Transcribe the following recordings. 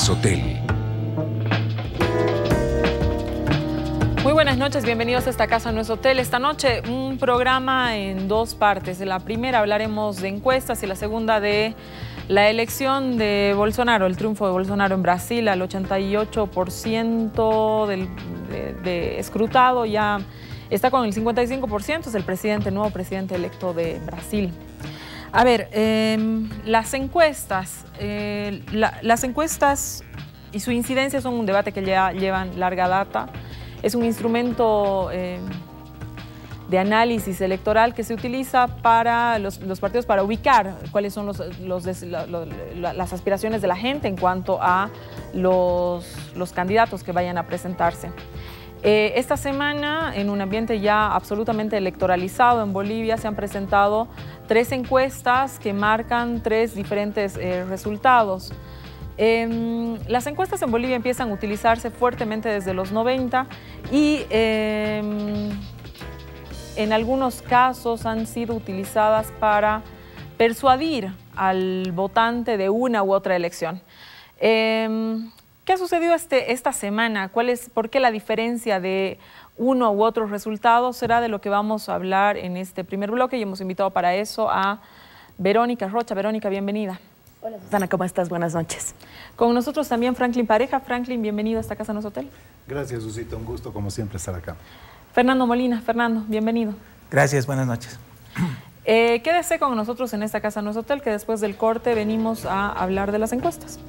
Hotel. Muy buenas noches, bienvenidos a Esta Casa No Es Hotel. Esta noche un programa en dos partes. En la primera hablaremos de encuestas y la segunda de la elección de Bolsonaro, el triunfo de Bolsonaro en Brasil al 88% de escrutado, ya está con el 55%, es el nuevo presidente electo de Brasil. A ver, las encuestas y su incidencia son un debate que ya llevan larga data. Es un instrumento de análisis electoral que se utiliza para los partidos para ubicar cuáles son las aspiraciones de la gente en cuanto a los candidatos que vayan a presentarse. Esta semana, en un ambiente ya absolutamente electoralizado en Bolivia, se han presentado 3 encuestas que marcan 3 diferentes resultados. Las encuestas en Bolivia empiezan a utilizarse fuertemente desde los 90 y en algunos casos han sido utilizadas para persuadir al votante de una u otra elección. ¿Qué ha sucedido esta semana? ¿Por qué la diferencia de uno u otro resultado? Será de lo que vamos a hablar en este primer bloque y hemos invitado para eso a Verónica Rocha. Verónica, bienvenida. Hola Susana, ¿cómo estás? Buenas noches. Con nosotros también Franklin Pareja. Franklin, bienvenido a Esta Casa No Es Hotel. Gracias, Susita, un gusto como siempre estar acá. Fernando Molina. Fernando, bienvenido. Gracias, buenas noches. Quédese con nosotros en Esta Casa No Es Hotel, que después del corte venimos a hablar de las encuestas.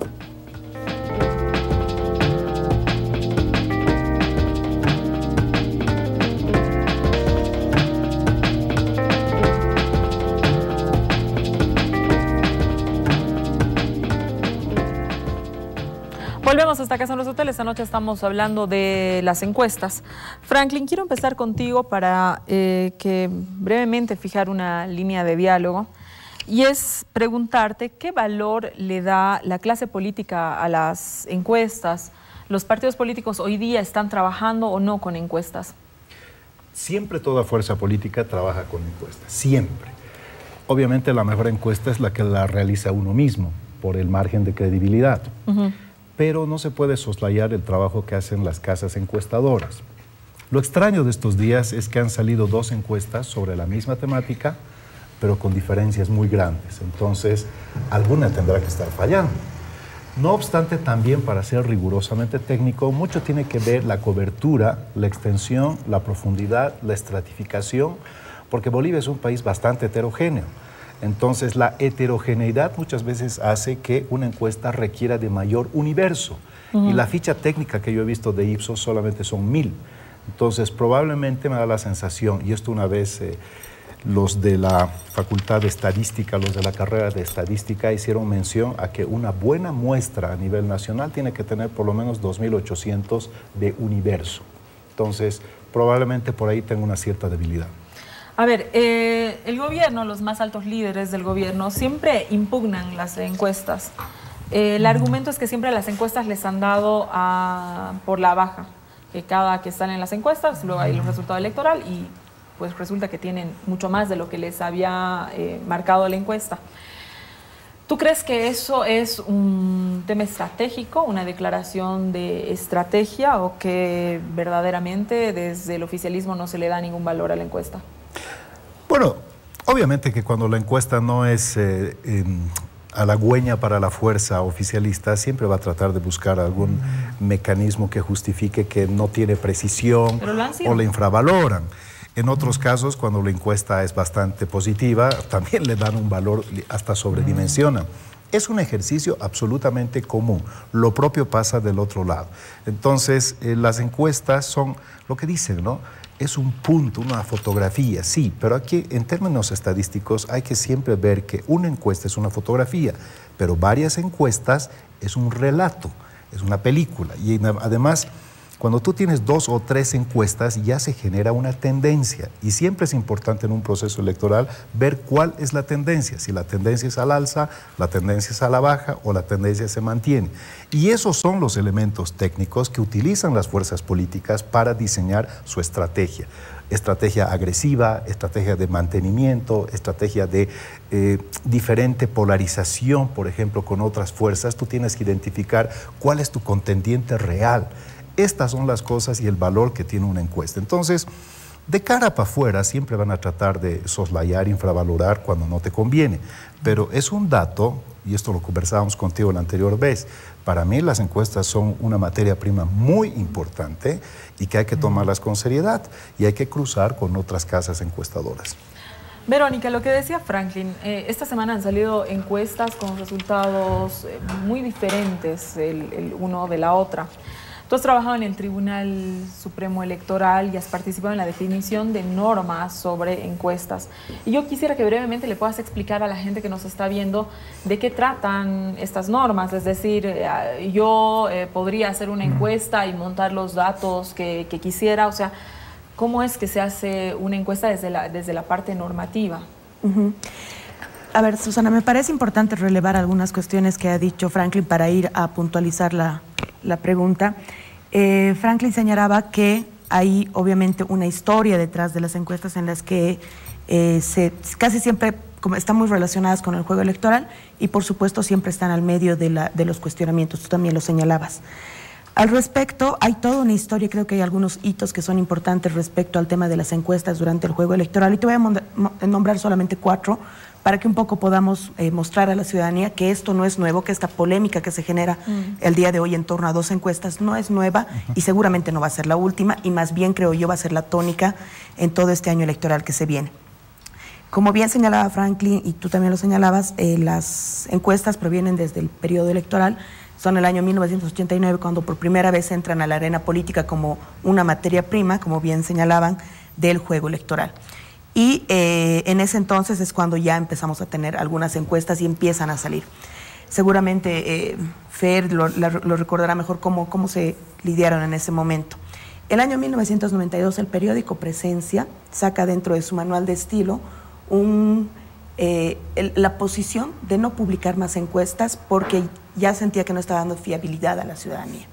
Volvemos a Esta Casa en los Hoteles. Esta noche estamos hablando de las encuestas. Franklin, quiero empezar contigo para que brevemente fijar una línea de diálogo y es preguntarte qué valor le da la clase política a las encuestas. ¿Los partidos políticos hoy día están trabajando o no con encuestas? Siempre toda fuerza política trabaja con encuestas, siempre. Obviamente la mejor encuesta es la que la realiza uno mismo, por el margen de credibilidad. Pero no se puede soslayar el trabajo que hacen las casas encuestadoras. Lo extraño de estos días es que han salido 2 encuestas sobre la misma temática, pero con diferencias muy grandes. Entonces, alguna tendrá que estar fallando. No obstante, también para ser rigurosamente técnico, mucho tiene que ver la cobertura, la extensión, la profundidad, la estratificación, porque Bolivia es un país bastante heterogéneo. Entonces, la heterogeneidad muchas veces hace que una encuesta requiera de mayor universo. Y la ficha técnica que yo he visto de Ipsos solamente son 1000. Entonces, probablemente me da la sensación, y esto una vez los de la Facultad de Estadística, los de la carrera de Estadística, hicieron mención a que una buena muestra a nivel nacional tiene que tener por lo menos 2800 de universo. Entonces, probablemente por ahí tengo una cierta debilidad. A ver, el gobierno, los más altos líderes del gobierno siempre impugnan las encuestas. El argumento es que siempre las encuestas les han dado por la baja, que cada que están en las encuestas, luego hay el resultado electoral y pues resulta que tienen mucho más de lo que les había marcado la encuesta. ¿Tú crees que eso es un tema estratégico, una declaración de estrategia o que verdaderamente desde el oficialismo no se le da ningún valor a la encuesta? Bueno, obviamente que cuando la encuesta no es halagüeña para la fuerza oficialista, siempre va a tratar de buscar algún mecanismo que justifique que no tiene precisión o la infravaloran. En otros casos, cuando la encuesta es bastante positiva, también le dan un valor, hasta sobredimensionan. Es un ejercicio absolutamente común. Lo propio pasa del otro lado. Entonces, las encuestas son lo que dicen, ¿no? Es un punto, una fotografía, sí, pero aquí en términos estadísticos hay que siempre ver que una encuesta es una fotografía, pero varias encuestas es un relato, es una película. Y además, Cuando tú tienes 2 o 3 encuestas, ya se genera una tendencia. Y siempre es importante en un proceso electoral ver cuál es la tendencia. Si la tendencia es al alza, la tendencia es a la baja o la tendencia se mantiene. Y esos son los elementos técnicos que utilizan las fuerzas políticas para diseñar su estrategia. Estrategia agresiva, estrategia de mantenimiento, estrategia de diferente polarización, por ejemplo, con otras fuerzas. Tú tienes que identificar cuál es tu contendiente real. Estas son las cosas y el valor que tiene una encuesta. Entonces, de cara para afuera siempre van a tratar de soslayar, infravalorar cuando no te conviene. Pero es un dato, y esto lo conversábamos contigo la anterior vez, para mí las encuestas son una materia prima muy importante y que hay que tomarlas con seriedad y hay que cruzar con otras casas encuestadoras. Verónica, lo que decía Franklin, esta semana han salido encuestas con resultados muy diferentes el uno de la otra. Tú has trabajado en el Tribunal Supremo Electoral y has participado en la definición de normas sobre encuestas. Y yo quisiera que brevemente le puedas explicar a la gente que nos está viendo de qué tratan estas normas. Es decir, yo podría hacer una encuesta y montar los datos que quisiera. O sea, ¿cómo es que se hace una encuesta desde la parte normativa? A ver, Susana, me parece importante relevar algunas cuestiones que ha dicho Franklin para ir a puntualizar la pregunta. Franklin señalaba que hay obviamente una historia detrás de las encuestas en las que casi siempre están muy relacionadas con el juego electoral y por supuesto siempre están al medio de los cuestionamientos. Tú también lo señalabas. Al respecto, hay toda una historia, creo que hay algunos hitos que son importantes respecto al tema de las encuestas durante el juego electoral y te voy a nombrar solamente 4 para que un poco podamos mostrar a la ciudadanía que esto no es nuevo, que esta polémica que se genera el día de hoy en torno a 2 encuestas no es nueva y seguramente no va a ser la última y más bien creo yo va a ser la tónica en todo este año electoral que se viene. Como bien señalaba Franklin y tú también lo señalabas, las encuestas provienen desde el periodo electoral. Son el año 1989 cuando por primera vez entran a la arena política como una materia prima, como bien señalaban, del juego electoral. Y en ese entonces es cuando ya empezamos a tener algunas encuestas y empiezan a salir. Seguramente Fer lo recordará mejor cómo se lidiaron en ese momento. El año 1992 el periódico Presencia saca dentro de su manual de estilo la posición de no publicar más encuestas porque ya sentía que no estaba dando fiabilidad a la ciudadanía.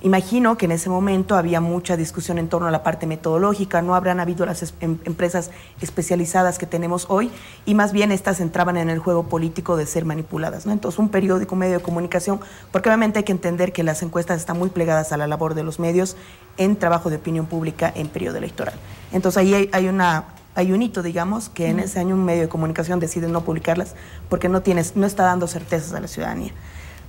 Imagino que en ese momento había mucha discusión en torno a la parte metodológica, no habrán habido las empresas especializadas que tenemos hoy y más bien estas entraban en el juego político de ser manipuladas, ¿no? Entonces un periódico, un medio de comunicación, porque obviamente hay que entender que las encuestas están muy plegadas a la labor de los medios en trabajo de opinión pública en periodo electoral. Entonces ahí hay un hito, digamos, que en ese año un medio de comunicación decide no publicarlas porque no está dando certezas a la ciudadanía.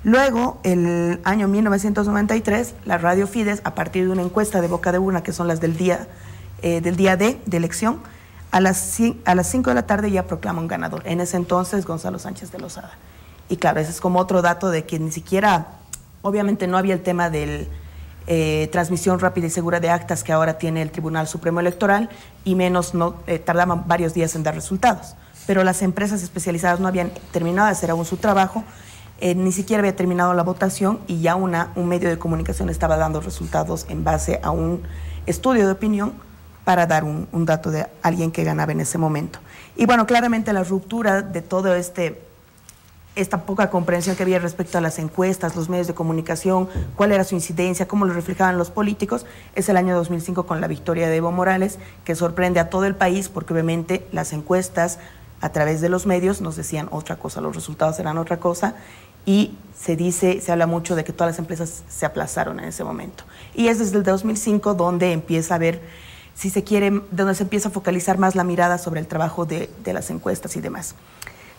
Luego, el año 1993, la Radio Fides, a partir de una encuesta de boca de urna, que son las del día de elección, a las 5 de la tarde ya proclama un ganador. En ese entonces, Gonzalo Sánchez de Lozada. Y claro, ese es como otro dato de que ni siquiera, obviamente no había el tema del transmisión rápida y segura de actas que ahora tiene el Tribunal Supremo Electoral y menos tardaban varios días en dar resultados. Pero las empresas especializadas no habían terminado de hacer aún su trabajo. Ni siquiera había terminado la votación y ya un medio de comunicación estaba dando resultados en base a un estudio de opinión para dar un dato de alguien que ganaba en ese momento. Y bueno, claramente la ruptura de todo esta poca comprensión que había respecto a las encuestas, los medios de comunicación, cuál era su incidencia, cómo lo reflejaban los políticos, es el año 2005 con la victoria de Evo Morales, que sorprende a todo el país porque obviamente las encuestas a través de los medios nos decían otra cosa, los resultados eran otra cosa y se habla mucho de que todas las empresas se aplazaron en ese momento. Y es desde el 2005 donde empieza a ver, si se quiere, donde se empieza a focalizar más la mirada sobre el trabajo de las encuestas y demás.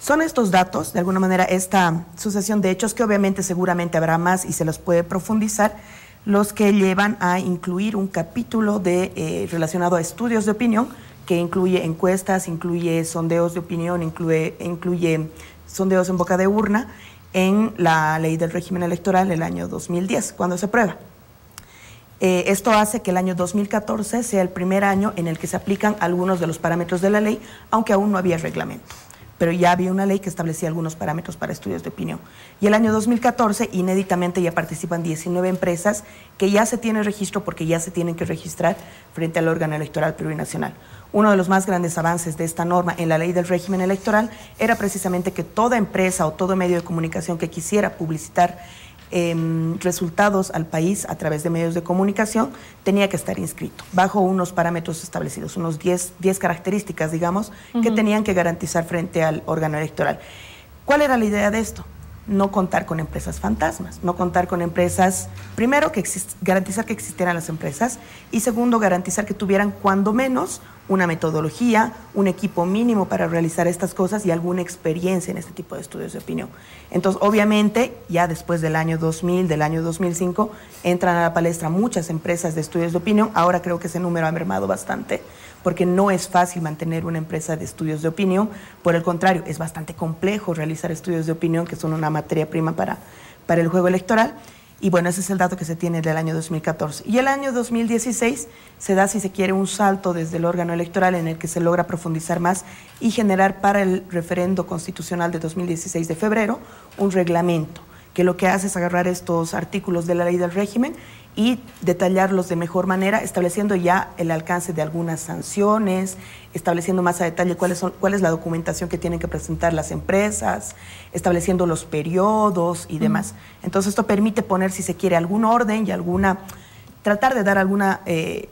Son estos datos, de alguna manera, esta sucesión de hechos, que obviamente seguramente habrá más y se los puede profundizar, los que llevan a incluir un capítulo relacionado a estudios de opinión, que incluye encuestas, incluye sondeos de opinión, incluye sondeos en boca de urna, en la ley del régimen electoral el año 2010, cuando se aprueba. Esto hace que el año 2014 sea el primer año en el que se aplican algunos de los parámetros de la ley, aunque aún no había reglamento. pero ya había una ley que establecía algunos parámetros para estudios de opinión. Y el año 2014, inéditamente, ya participan 19 empresas que ya se tiene registro porque ya se tienen que registrar frente al órgano electoral plurinacional. Uno de los más grandes avances de esta norma en la ley del régimen electoral era precisamente que toda empresa o todo medio de comunicación que quisiera publicitar resultados al país a través de medios de comunicación tenía que estar inscrito bajo unos parámetros establecidos, unos 10 características, digamos, que tenían que garantizar frente al órgano electoral. ¿Cuál era la idea de esto? No contar con empresas fantasmas, no contar con empresas, primero, garantizar que existieran las empresas y segundo, garantizar que tuvieran cuando menos una metodología, un equipo mínimo para realizar estas cosas y alguna experiencia en este tipo de estudios de opinión. Entonces, obviamente, ya después del año 2000, del año 2005, entran a la palestra muchas empresas de estudios de opinión. Ahora creo que ese número ha mermado bastante, porque no es fácil mantener una empresa de estudios de opinión. Por el contrario, es bastante complejo realizar estudios de opinión, que son una materia prima para el juego electoral. Y bueno, ese es el dato que se tiene del año 2014. Y el año 2016 se da, si se quiere, un salto desde el órgano electoral en el que se logra profundizar más y generar para el referendo constitucional de 2016 de febrero un reglamento que lo que hace es agarrar estos artículos de la ley del régimen y detallarlos de mejor manera, estableciendo ya el alcance de algunas sanciones, estableciendo más a detalle cuál es la documentación que tienen que presentar las empresas, estableciendo los periodos y demás. Entonces esto permite poner, si se quiere, algún orden y tratar de dar alguna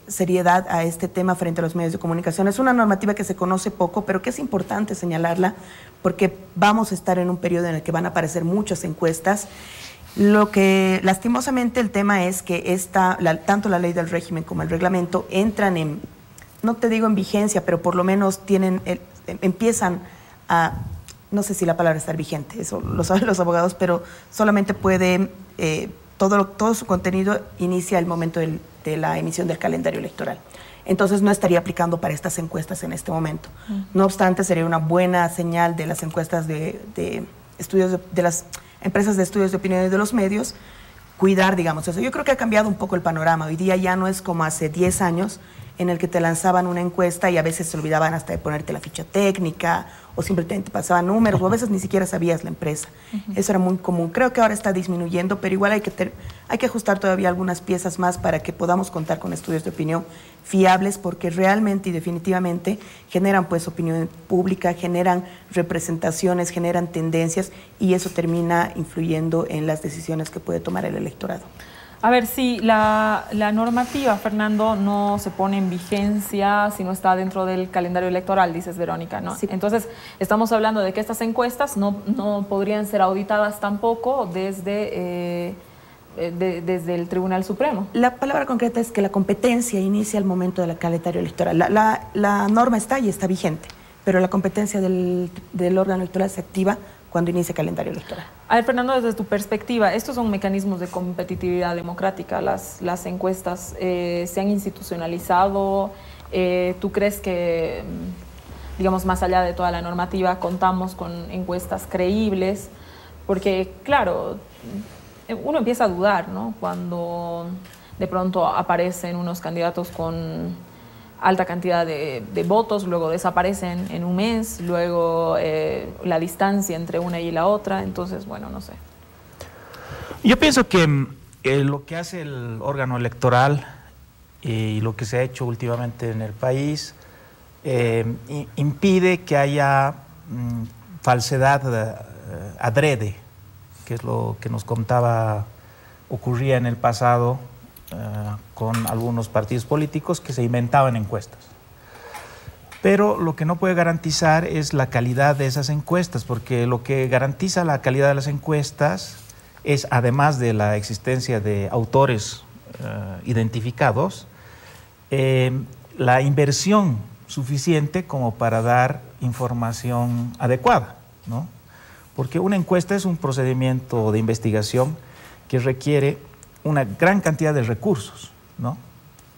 seriedad a este tema frente a los medios de comunicación. Es una normativa que se conoce poco, pero que es importante señalarla porque vamos a estar en un periodo en el que van a aparecer muchas encuestas. Lo que, lastimosamente, el tema es que tanto la ley del régimen como el reglamento entran en, no te digo en vigencia, pero por lo menos empiezan a, no sé si la palabra estar vigente, eso lo saben los abogados, pero solamente puede, todo su contenido inicia el momento de la emisión del calendario electoral. Entonces no estaría aplicando para estas encuestas en este momento. No obstante, sería una buena señal de las encuestas de estudios de las empresas de estudios de opinión y de los medios, cuidar, digamos, eso. Yo creo que ha cambiado un poco el panorama. Hoy día ya no es como hace 10 años en el que te lanzaban una encuesta y a veces se olvidaban hasta de ponerte la ficha técnica o simplemente pasaban números o a veces ni siquiera sabías la empresa. Eso era muy común. Creo que ahora está disminuyendo, pero igual hay que ajustar todavía algunas piezas más para que podamos contar con estudios de opinión fiables, porque realmente y definitivamente generan pues opinión pública, generan representaciones, generan tendencias y eso termina influyendo en las decisiones que puede tomar el electorado. A ver, si la normativa, Fernando, no se pone en vigencia si no está dentro del calendario electoral, dices, Verónica, ¿no? Sí. Entonces, estamos hablando de que estas encuestas no podrían ser auditadas tampoco desde el Tribunal Supremo. La palabra concreta es que la competencia inicia al momento del calendario electoral. La norma está y está vigente, pero la competencia del órgano electoral se activa cuando inicia el calendario electoral. A ver, Fernando, desde tu perspectiva, estos son mecanismos de competitividad democrática, las encuestas se han institucionalizado. ¿Tú crees que, digamos, más allá de toda la normativa, contamos con encuestas creíbles? Porque, claro, uno empieza a dudar, ¿no? Cuando de pronto aparecen unos candidatos con alta cantidad de votos, luego desaparecen en un mes, luego la distancia entre una y la otra, entonces, bueno, no sé. Yo pienso que lo que hace el órgano electoral y lo que se ha hecho últimamente en el país impide que haya falsedad adrede, que es lo que nos contaba ocurría en el pasado con algunos partidos políticos que se inventaban encuestas. Pero lo que no puede garantizar es la calidad de esas encuestas, porque lo que garantiza la calidad de las encuestas es, además de la existencia de autores identificados, la inversión suficiente como para dar información adecuada, ¿no? Porque una encuesta es un procedimiento de investigación que requiere una gran cantidad de recursos, ¿no?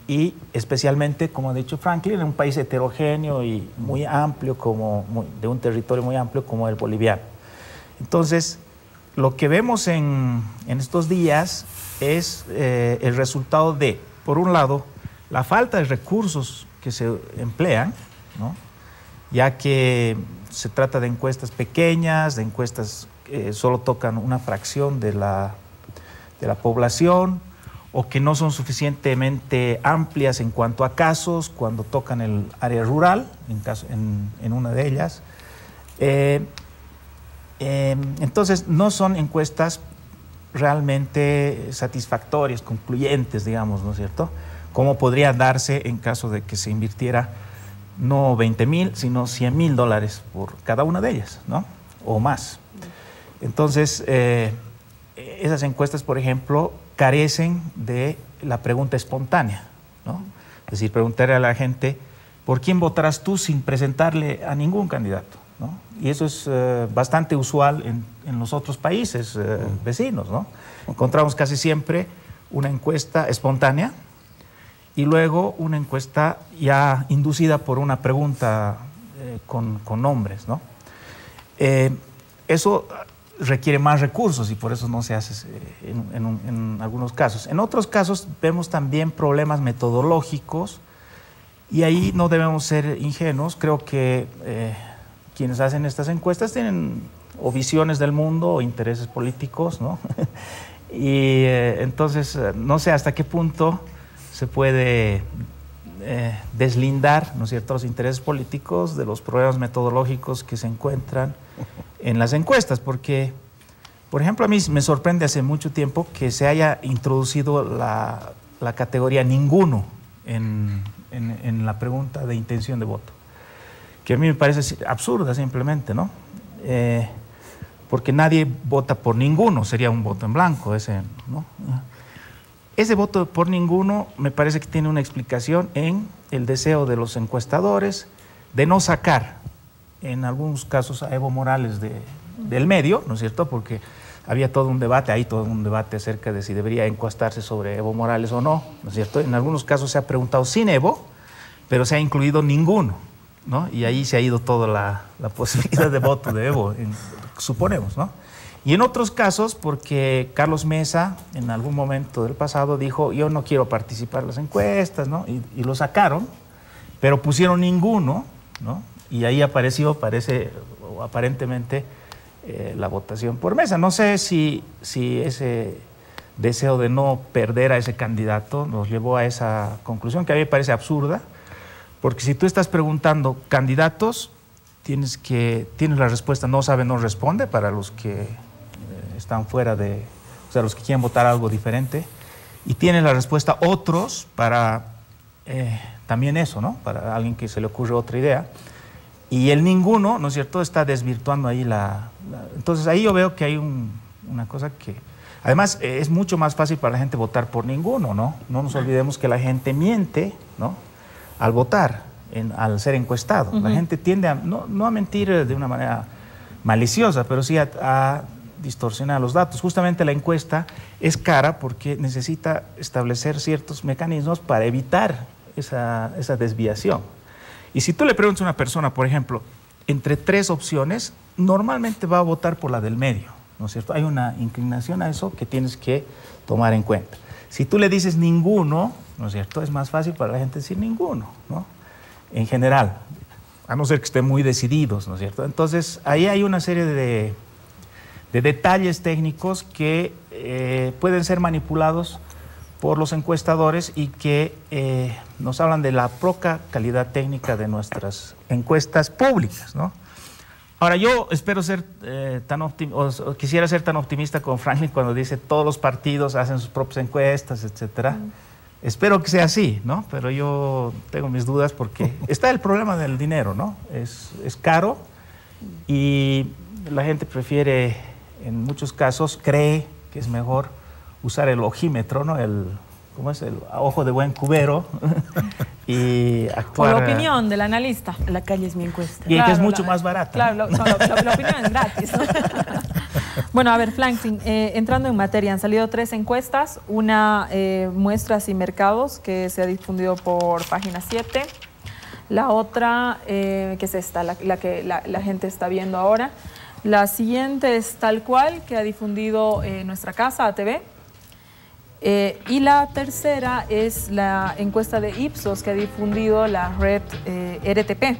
Y especialmente, como ha dicho Franklin, en un país heterogéneo y muy amplio, de un territorio muy amplio como el boliviano. Entonces, lo que vemos en estos días es el resultado de, por un lado, la falta de recursos que se emplean, ¿no? ya que se trata de encuestas pequeñas, de encuestas que solo tocan una fracción de la población, o que no son suficientemente amplias en cuanto a casos cuando tocan el área rural, en una de ellas. Entonces, no son encuestas realmente satisfactorias, concluyentes, digamos, ¿no es cierto? Como podría darse en caso de que se invirtiera no 20,000, sino $100,000 por cada una de ellas, ¿no? O más. Entonces, esas encuestas, por ejemplo, carecen de la pregunta espontánea, ¿no? Es decir, preguntarle a la gente, ¿por quién votarás tú sin presentarle a ningún candidato, ¿no? Y eso es bastante usual en los otros países vecinos, ¿no? Encontramos casi siempre una encuesta espontánea y luego una encuesta ya inducida por una pregunta con nombres, ¿no? Eso requiere más recursos y por eso no se hace en algunos casos. En otros casos vemos también problemas metodológicos y ahí no debemos ser ingenuos. Creo que quienes hacen estas encuestas tienen o visiones del mundo o intereses políticos, ¿no? Y entonces no sé hasta qué punto se puede deslindar, ¿no es cierto?, los intereses políticos de los problemas metodológicos que se encuentran en las encuestas, porque, por ejemplo, a mí me sorprende hace mucho tiempo que se haya introducido la categoría ninguno en la pregunta de intención de voto, que a mí me parece absurda simplemente, ¿no? Porque nadie vota por ninguno, sería un voto en blanco ese, ¿no? Ese voto por ninguno me parece que tiene una explicación en el deseo de los encuestadores de no sacar, en algunos casos, a Evo Morales del medio, ¿no es cierto? Porque había todo un debate, hay todo un debate acerca de si debería encuestarse sobre Evo Morales o no, ¿no es cierto? En algunos casos se ha preguntado sin Evo, pero se ha incluido ninguno, ¿no? Y ahí se ha ido toda la posibilidad de voto de Evo, suponemos, ¿no? Y en otros casos, porque Carlos Mesa, en algún momento del pasado, dijo, yo no quiero participar en las encuestas, ¿no? Y lo sacaron, pero pusieron ninguno, ¿no? Y ahí aparentemente, la votación por Mesa. No sé si ese deseo de no perder a ese candidato nos llevó a esa conclusión, que a mí me parece absurda, porque si tú estás preguntando candidatos, tienes la respuesta no sabe, no responde para los que están fuera de, o sea, los que quieren votar algo diferente, y tienes la respuesta otros para también eso, ¿no? Para alguien que se le ocurre otra idea. Y el ninguno, ¿no es cierto?, está desvirtuando ahí entonces ahí yo veo que hay una cosa que... Además, es mucho más fácil para la gente votar por ninguno, ¿no? No nos olvidemos que la gente miente, ¿no?, al votar, al ser encuestado. La gente tiende no a mentir de una manera maliciosa, pero sí a distorsionar los datos. Justamente la encuesta es cara porque necesita establecer ciertos mecanismos para evitar esa desviación. Y si tú le preguntas a una persona, por ejemplo, entre 3 opciones, normalmente va a votar por la del medio, ¿no es cierto? Hay una inclinación a eso que tienes que tomar en cuenta. Si tú le dices ninguno, ¿no es cierto?, es más fácil para la gente decir ninguno, ¿no?, en general, a no ser que estén muy decididos, ¿no es cierto? Entonces, ahí hay una serie de detalles técnicos que pueden ser manipulados por los encuestadores y que nos hablan de la poca calidad técnica de nuestras encuestas públicas, ¿no? Ahora, yo espero ser quisiera ser tan optimista como Franklin cuando dice todos los partidos hacen sus propias encuestas, etcétera. Espero que sea así, ¿no? Pero yo tengo mis dudas porque está el problema del dinero, ¿no? Es caro y la gente prefiere, en muchos casos, cree que es mejor usar el ojímetro, ¿no? ¿Cómo es? El ojo de buen cubero y actuar... O la opinión del analista. La calle es mi encuesta. Y claro, que es mucho más barata. Claro, ¿no? La opinión es gratis. Bueno, a ver, Franklin, entrando en materia, han salido 3 encuestas, una muestras y mercados que se ha difundido por Página 7, la otra que es esta, la que la gente está viendo ahora, la siguiente es Tal Cual, que ha difundido nuestra casa, ATV, y la tercera es la encuesta de Ipsos que ha difundido la red RTP.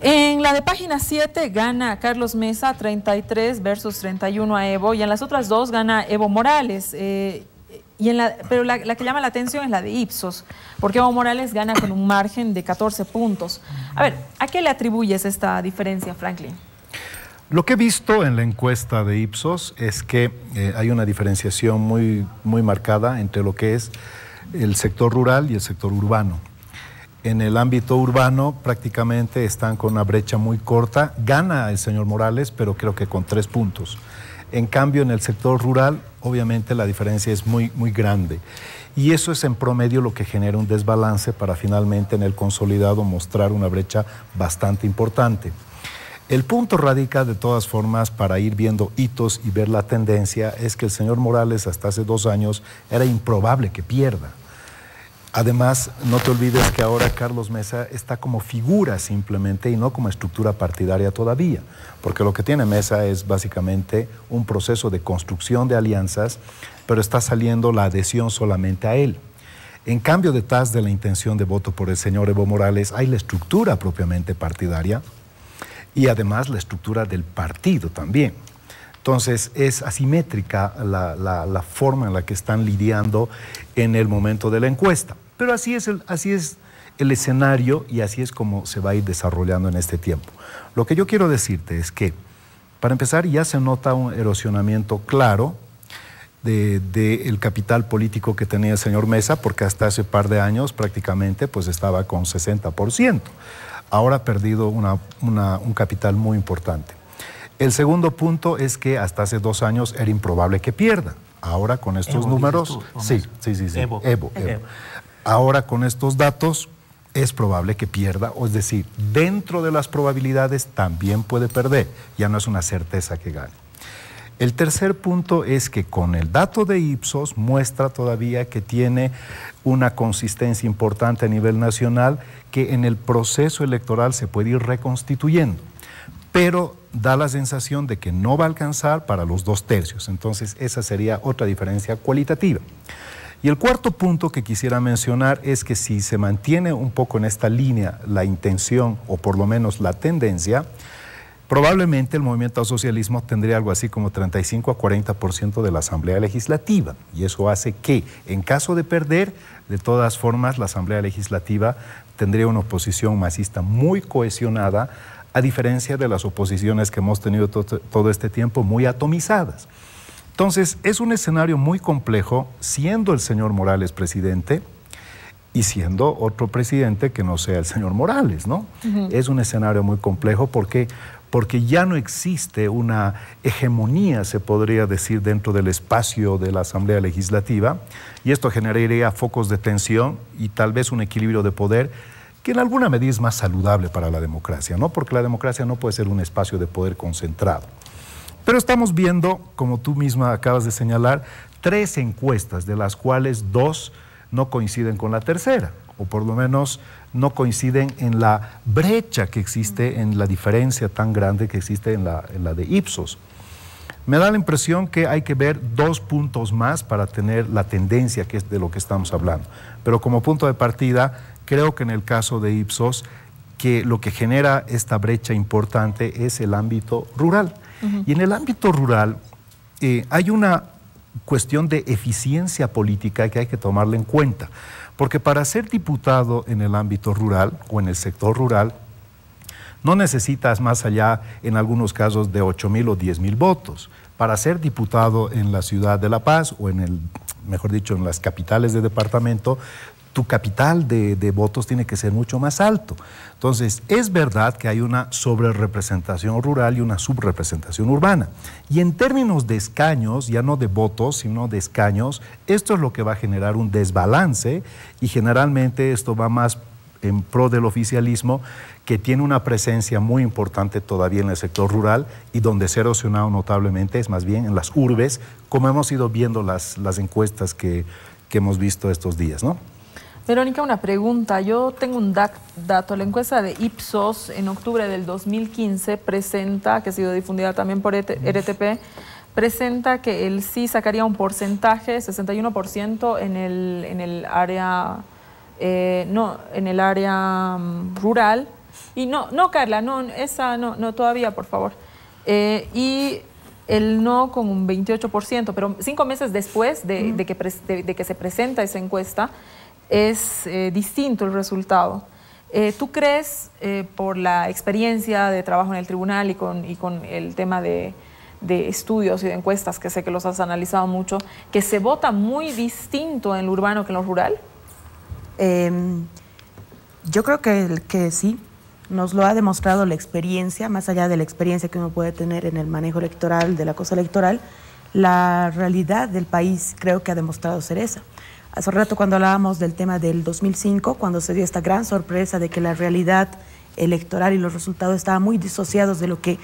En la de página 7 gana Carlos Mesa 33 versus 31 a Evo, y en las otras dos gana Evo Morales. Pero la que llama la atención es la de Ipsos, porque Evo Morales gana con un margen de 14 puntos. A ver, ¿a qué le atribuyes esta diferencia, Franklin? Lo que he visto en la encuesta de Ipsos es que hay una diferenciación muy marcada entre lo que es el sector rural y el sector urbano. En el ámbito urbano prácticamente están con una brecha muy corta. Gana el señor Morales, pero creo que con 3 puntos. En cambio, en el sector rural, obviamente la diferencia es muy grande. Y eso es en promedio lo que genera un desbalance para finalmente en el consolidado mostrar una brecha bastante importante. El punto radica de todas formas para ir viendo hitos y ver la tendencia es que el señor Morales hasta hace 2 años era improbable que pierda. Además, no te olvides que ahora Carlos Mesa está como figura simplemente y no como estructura partidaria todavía, porque lo que tiene Mesa es básicamente un proceso de construcción de alianzas, pero está saliendo la adhesión solamente a él. En cambio, detrás de la intención de voto por el señor Evo Morales hay la estructura propiamente partidaria y además la estructura del partido también. Entonces, es asimétrica la forma en la que están lidiando en el momento de la encuesta. Pero así es el escenario y así es como se va a ir desarrollando en este tiempo. Lo que yo quiero decirte es que, para empezar, ya se nota un erosionamiento claro del capital político que tenía el señor Mesa, porque hasta hace un par de años prácticamente pues estaba con 60%. Ahora ha perdido un capital muy importante. El segundo punto es que hasta hace 2 años era improbable que pierda. Ahora con estos números, sí. Evo. Ahora con estos datos es probable que pierda, o es decir, dentro de las probabilidades también puede perder, ya no es una certeza que gane. El tercer punto es que con el dato de Ipsos muestra todavía que tiene una consistencia importante a nivel nacional, que en el proceso electoral se puede ir reconstituyendo, pero da la sensación de que no va a alcanzar para los 2/3, entonces esa sería otra diferencia cualitativa. Y el cuarto punto que quisiera mencionar es que si se mantiene un poco en esta línea la intención o por lo menos la tendencia, probablemente el movimiento al socialismo tendría algo así como 35 a 40% de la Asamblea Legislativa, y eso hace que en caso de perder, de todas formas la Asamblea Legislativa tendría una oposición masista muy cohesionada, a diferencia de las oposiciones que hemos tenido todo este tiempo muy atomizadas. Entonces, es un escenario muy complejo, siendo el señor Morales presidente y siendo otro presidente que no sea el señor Morales, ¿no? Es un escenario muy complejo porque ya no existe una hegemonía, se podría decir, dentro del espacio de la Asamblea Legislativa, y esto generaría focos de tensión y tal vez un equilibrio de poder que en alguna medida es más saludable para la democracia, ¿no? Porque la democracia no puede ser un espacio de poder concentrado. Pero estamos viendo, como tú misma acabas de señalar, 3 encuestas, de las cuales 2 no coinciden con la tercera, o por lo menos no coinciden en la brecha que existe, en la diferencia tan grande que existe en la de Ipsos. Me da la impresión que hay que ver 2 puntos más para tener la tendencia que es de lo que estamos hablando. Pero como punto de partida, creo que en el caso de Ipsos, que lo que genera esta brecha importante es el ámbito rural. Y en el ámbito rural hay una cuestión de eficiencia política que hay que tomarla en cuenta, porque para ser diputado en el ámbito rural o en el sector rural, no necesitas más allá, en algunos casos, de 8,000 o 10,000 votos. Para ser diputado en la ciudad de La Paz o mejor dicho, en las capitales de departamento, tu capital de votos tiene que ser mucho más alto. Entonces, es verdad que hay una sobrerepresentación rural y una subrepresentación urbana. Y en términos de escaños, ya no de votos, sino de escaños, esto es lo que va a generar un desbalance, y generalmente esto va más en pro del oficialismo, que tiene una presencia muy importante todavía en el sector rural, y donde se ha erosionado notablemente es más bien en las urbes, como hemos ido viendo las encuestas que hemos visto estos días, ¿no? Verónica, una pregunta. Yo tengo un dato. La encuesta de Ipsos en octubre del 2015 presenta, que ha sido difundida también por RTP, presenta que el sí sacaría un porcentaje, 61% en el área rural, Y no, Carla, no, esa no todavía, por favor. Y el no con un 28%, pero 5 meses después de que se presenta esa encuesta, es distinto el resultado. ¿Tú crees, por la experiencia de trabajo en el tribunal y con el tema de estudios y de encuestas, que sé que los has analizado mucho, que se vota muy distinto en lo urbano que en lo rural? Yo creo que sí. Nos lo ha demostrado la experiencia, más allá de la experiencia que uno puede tener en el manejo electoral, de la cosa electoral, la realidad del país creo que ha demostrado ser esa. Hace rato cuando hablábamos del tema del 2005, cuando se dio esta gran sorpresa de que la realidad electoral y los resultados estaban muy disociados de lo que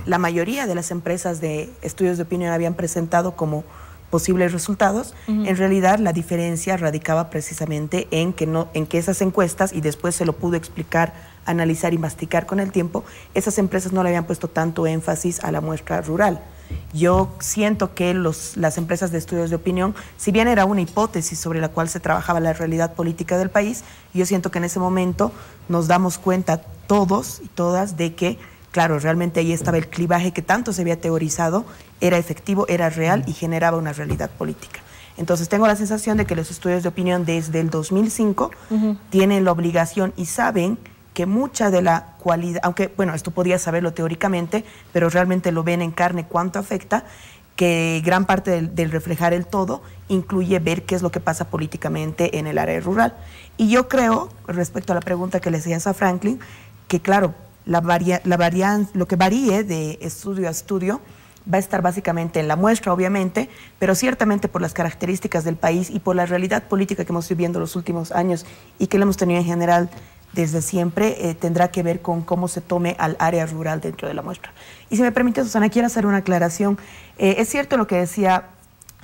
la mayoría de las empresas de estudios de opinión habían presentado como posibles resultados, en realidad la diferencia radicaba precisamente en que esas encuestas, y después se lo pudo explicar, analizar y masticar con el tiempo, esas empresas no le habían puesto tanto énfasis a la muestra rural. Yo siento que las empresas de estudios de opinión, si bien era una hipótesis sobre la cual se trabajaba la realidad política del país, yo siento que en ese momento nos damos cuenta todos y todas de que, claro, realmente ahí estaba el clivaje que tanto se había teorizado, era efectivo, era real y generaba una realidad política. Entonces tengo la sensación de que los estudios de opinión desde el 2005 tienen la obligación y saben que mucha de la cualidad, aunque bueno, esto podía saberlo teóricamente, pero realmente lo ven en carne cuánto afecta, que gran parte del reflejar el todo incluye ver qué es lo que pasa políticamente en el área rural. Y yo creo, respecto a la pregunta que le hacías a Franklin, que claro, lo que varíe de estudio a estudio va a estar básicamente en la muestra, obviamente, pero ciertamente por las características del país y por la realidad política que hemos viviendo los últimos años y que le hemos tenido en general desde siempre, tendrá que ver con cómo se tome al área rural dentro de la muestra. Y si me permite, Susana, quiero hacer una aclaración. Es cierto lo que decía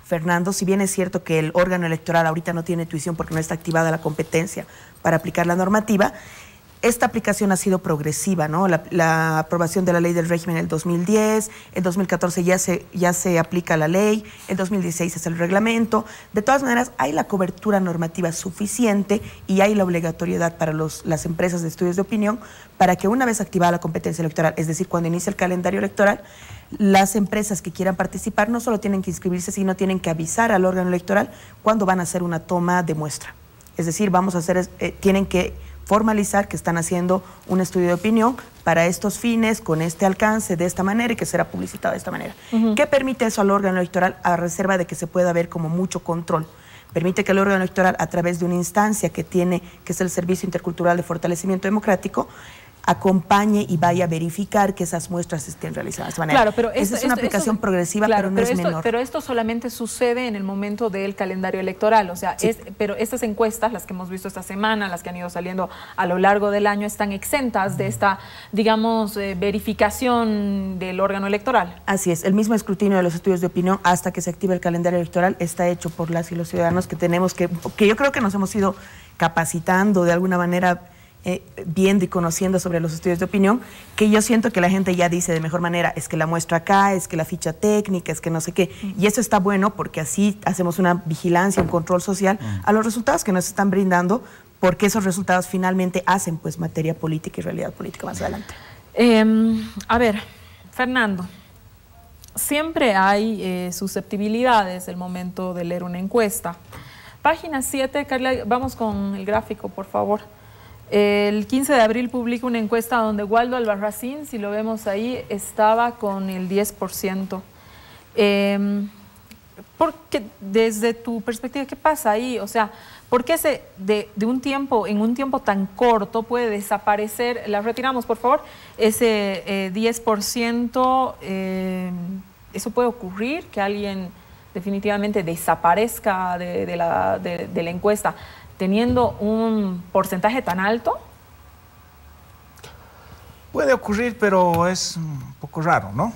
Fernando, si bien es cierto que el órgano electoral ahorita no tiene tuición porque no está activada la competencia para aplicar la normativa, esta aplicación ha sido progresiva, ¿no? La aprobación de la ley del régimen en el 2010, el 2014 ya se aplica la ley, el 2016 es el reglamento. De todas maneras, hay la cobertura normativa suficiente y hay la obligatoriedad para las empresas de estudios de opinión para que una vez activada la competencia electoral, es decir, cuando inicia el calendario electoral, las empresas que quieran participar no solo tienen que inscribirse, sino tienen que avisar al órgano electoral cuándo van a hacer una toma de muestra. Es decir, tienen que formalizar que están haciendo un estudio de opinión para estos fines, con este alcance, de esta manera, y que será publicitado de esta manera. ¿Qué permite eso al órgano electoral a reserva de que se pueda ver como mucho control? Permite que el órgano electoral, a través de una instancia que es el Servicio Intercultural de Fortalecimiento Democrático, acompañe y vaya a verificar que esas muestras estén realizadas de esta manera. Claro, pero esa es una aplicación progresiva, claro, pero no es menor. Pero esto solamente sucede en el momento del calendario electoral, o sea, sí. Pero estas encuestas, las que hemos visto esta semana, las que han ido saliendo a lo largo del año, están exentas de esta, digamos, verificación del órgano electoral. Así es, el mismo escrutinio de los estudios de opinión hasta que se active el calendario electoral está hecho por las y los ciudadanos que tenemos que yo creo que nos hemos ido capacitando de alguna manera, viendo y conociendo sobre los estudios de opinión, que yo siento que la gente ya dice de mejor manera, es que la muestra acá, es que la ficha técnica, es que no sé qué, y eso está bueno porque así hacemos una vigilancia, un control social a los resultados que nos están brindando, porque esos resultados finalmente hacen pues materia política y realidad política más adelante. A ver, Fernando, siempre hay susceptibilidades el momento de leer una encuesta. Página 7, Carla, vamos con el gráfico, por favor. El 15 de abril publica una encuesta donde Waldo Albarracín, si lo vemos ahí, estaba con el 10%. Porque desde tu perspectiva, ¿qué pasa ahí? O sea, ¿por qué en un tiempo tan corto puede desaparecer? La retiramos, por favor. Ese 10%, ¿eso puede ocurrir? Que alguien definitivamente desaparezca de la encuesta teniendo un porcentaje tan alto. Puede ocurrir, pero es un poco raro, ¿no?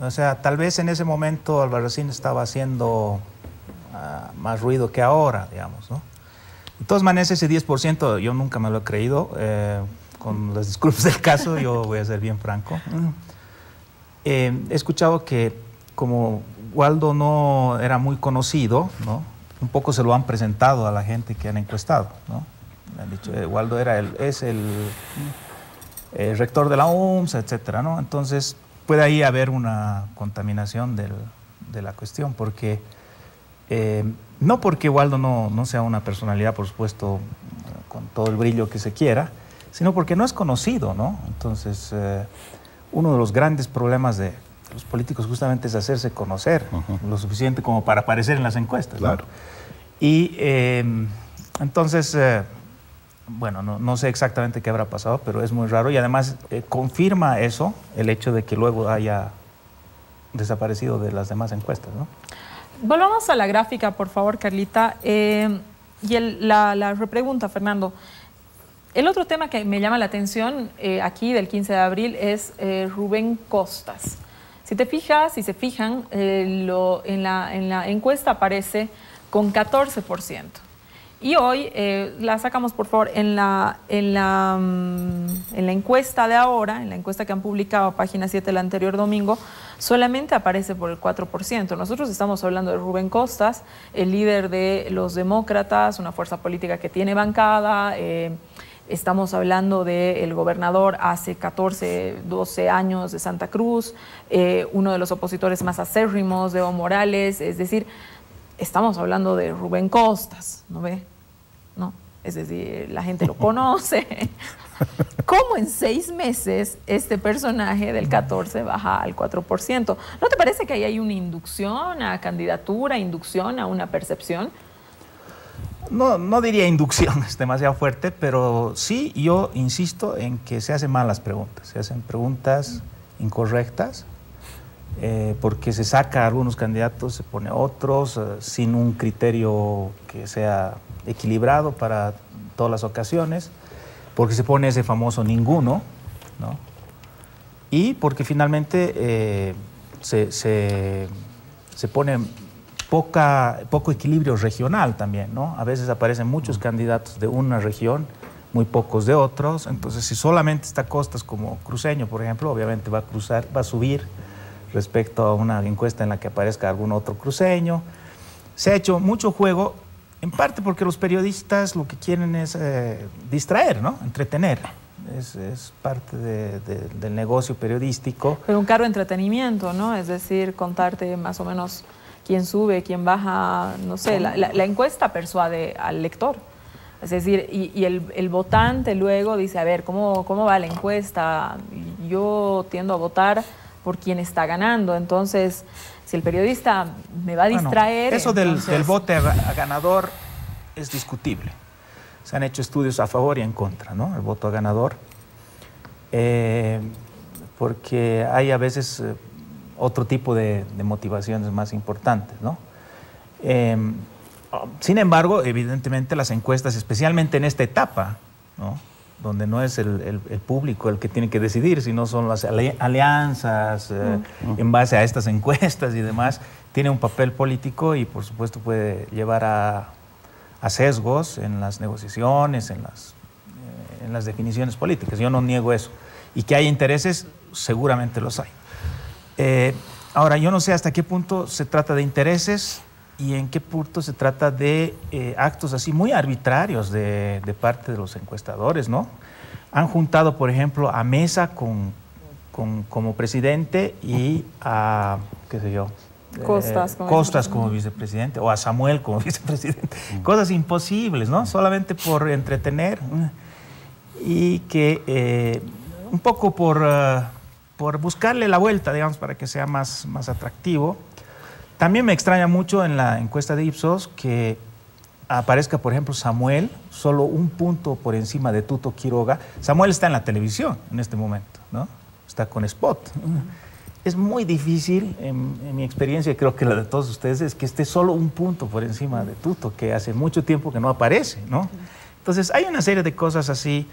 O sea, tal vez en ese momento Albarracín estaba haciendo más ruido que ahora, digamos, ¿no? De todas maneras, ese 10% yo nunca me lo he creído. Con las disculpas del caso, yo voy a ser bien franco. He escuchado que como Waldo no era muy conocido, ¿no? Un poco se lo han presentado a la gente que han encuestado, ¿no? Le han dicho, Waldo es el rector de la UMSS, etcétera, ¿no? Entonces puede ahí haber una contaminación de la cuestión, porque no porque Waldo no sea una personalidad, por supuesto, con todo el brillo que se quiera, sino porque no es conocido, ¿no? Entonces, uno de los grandes problemas de los políticos justamente es hacerse conocer lo suficiente como para aparecer en las encuestas, ¿no? Claro. Y entonces, bueno, no sé exactamente qué habrá pasado, pero es muy raro y además confirma eso, el hecho de que luego haya desaparecido de las demás encuestas, ¿no? Volvamos a la gráfica, por favor, Carlita. Y la repregunta, Fernando. El otro tema que me llama la atención aquí del 15 de abril es Rubén Costas. Si te fijas, si se fijan, en la encuesta aparece con 14%. Y hoy, la sacamos por favor, en la encuesta de ahora, en la encuesta que han publicado, página 7 el anterior domingo, solamente aparece por el 4%. Nosotros estamos hablando de Rubén Costas, el líder de los demócratas, una fuerza política que tiene bancada. Estamos hablando del gobernador hace 14, 12 años de Santa Cruz, uno de los opositores más acérrimos de Evo Morales, es decir, estamos hablando de Rubén Costas, ¿no ve? No, es decir, la gente lo conoce. ¿Cómo en 6 meses este personaje del 14 baja al 4%? ¿No te parece que ahí hay una inducción a candidatura, inducción a una percepción? No diría inducción, es demasiado fuerte, pero sí yo insisto en que se hacen malas preguntas, se hacen preguntas incorrectas, porque se saca a algunos candidatos, se pone a otros, sin un criterio que sea equilibrado para todas las ocasiones, porque se pone ese famoso ninguno, ¿no? Y porque finalmente se pone poco equilibrio regional también, ¿no? A veces aparecen muchos candidatos de una región, muy pocos de otros. Entonces, si solamente está Costas como cruceño, por ejemplo, obviamente va a subir respecto a una encuesta en la que aparezca algún otro cruceño. Se ha hecho mucho juego, en parte porque los periodistas lo que quieren es distraer, ¿no? Entretener. Es parte del negocio periodístico. Pero un caro entretenimiento, ¿no? Es decir, contarte más o menos quién sube, quién baja, no sé, la encuesta persuade al lector. Es decir, y el votante luego dice, a ver, ¿cómo va la encuesta? Yo tiendo a votar por quien está ganando. Entonces, si el periodista me va a distraer... Bueno, eso del voto a ganador es discutible. Se han hecho estudios a favor y en contra, ¿no? El voto a ganador. Porque hay a veces... otro tipo de motivaciones más importantes, ¿no? Sin embargo, evidentemente las encuestas, especialmente en esta etapa, ¿no? Donde no es el público el que tiene que decidir, sino son las alianzas en base a estas encuestas y demás, tiene un papel político y por supuesto puede llevar a sesgos en las negociaciones, en las definiciones políticas. Yo no niego eso. Y que hay intereses, seguramente los hay. Ahora, yo no sé hasta qué punto se trata de intereses y en qué punto se trata de actos así muy arbitrarios de parte de los encuestadores, ¿no? Han juntado, por ejemplo, a Mesa como presidente y a, qué sé yo, Costas como vicepresidente o a Samuel como vicepresidente. Cosas imposibles, ¿no? Solamente por entretener y que un poco por buscarle la vuelta, digamos, para que sea más atractivo. También me extraña mucho en la encuesta de Ipsos que aparezca, por ejemplo, Samuel, solo un punto por encima de Tuto Quiroga. Samuel está en la televisión en este momento, ¿no? Está con Spot. Es muy difícil, en mi experiencia, creo que la de todos ustedes, es que esté solo un punto por encima de Tuto, que hace mucho tiempo que no aparece, ¿no? Entonces, hay una serie de cosas así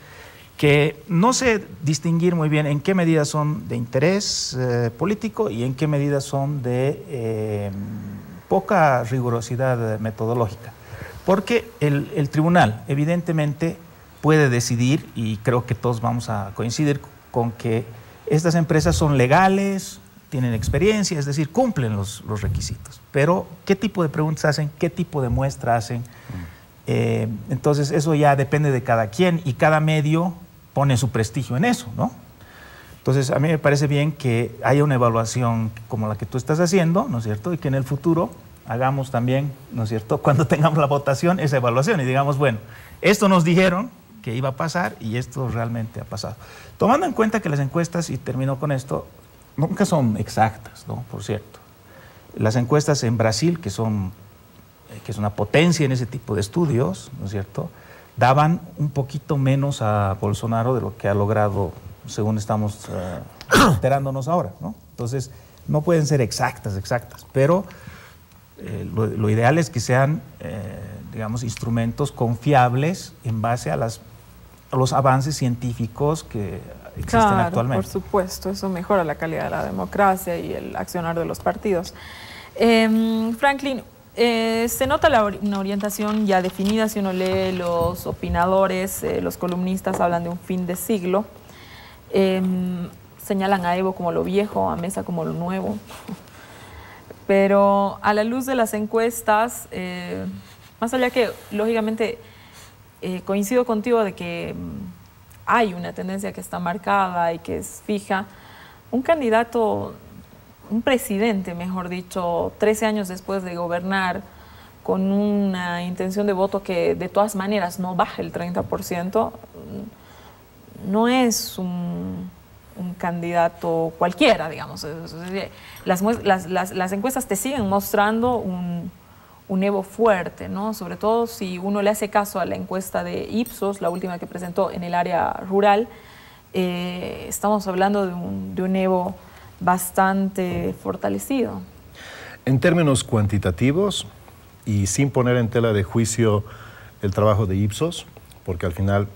que no sé distinguir muy bien en qué medida son de interés político y en qué medida son de poca rigurosidad metodológica. Porque el tribunal evidentemente puede decidir, y creo que todos vamos a coincidir con que estas empresas son legales, tienen experiencia, es decir, cumplen los requisitos. Pero, ¿qué tipo de preguntas hacen? ¿Qué tipo de muestra hacen? Entonces, eso ya depende de cada quien y cada medio pone su prestigio en eso, ¿no? Entonces, a mí me parece bien que haya una evaluación como la que tú estás haciendo, ¿no es cierto? Y que en el futuro hagamos también, ¿no es cierto?, cuando tengamos la votación, esa evaluación y digamos, bueno, esto nos dijeron que iba a pasar y esto realmente ha pasado. Tomando en cuenta que las encuestas, y termino con esto, nunca son exactas, ¿no? Por cierto. Las encuestas en Brasil, que es una potencia en ese tipo de estudios, ¿no es cierto?, daban un poquito menos a Bolsonaro de lo que ha logrado, según estamos enterándonos ahora, ¿no? Entonces, no pueden ser exactas, pero lo ideal es que sean, digamos, instrumentos confiables en base a los avances científicos que existen actualmente. Por supuesto, eso mejora la calidad de la democracia y el accionar de los partidos. Franklin, se nota una orientación ya definida si uno lee los opinadores, los columnistas hablan de un fin de siglo, señalan a Evo como lo viejo, a Mesa como lo nuevo, pero a la luz de las encuestas, más allá que lógicamente coincido contigo de que hay una tendencia que está marcada y que es fija, un candidato, un presidente, mejor dicho, 13 años después de gobernar, con una intención de voto que de todas maneras no baja el 30%, no es un candidato cualquiera, digamos. Las encuestas te siguen mostrando un Evo fuerte, ¿no? Sobre todo si uno le hace caso a la encuesta de Ipsos, la última que presentó en el área rural, estamos hablando de un Evo bastante fortalecido. En términos cuantitativos, y sin poner en tela de juicio el trabajo de Ipsos, porque al final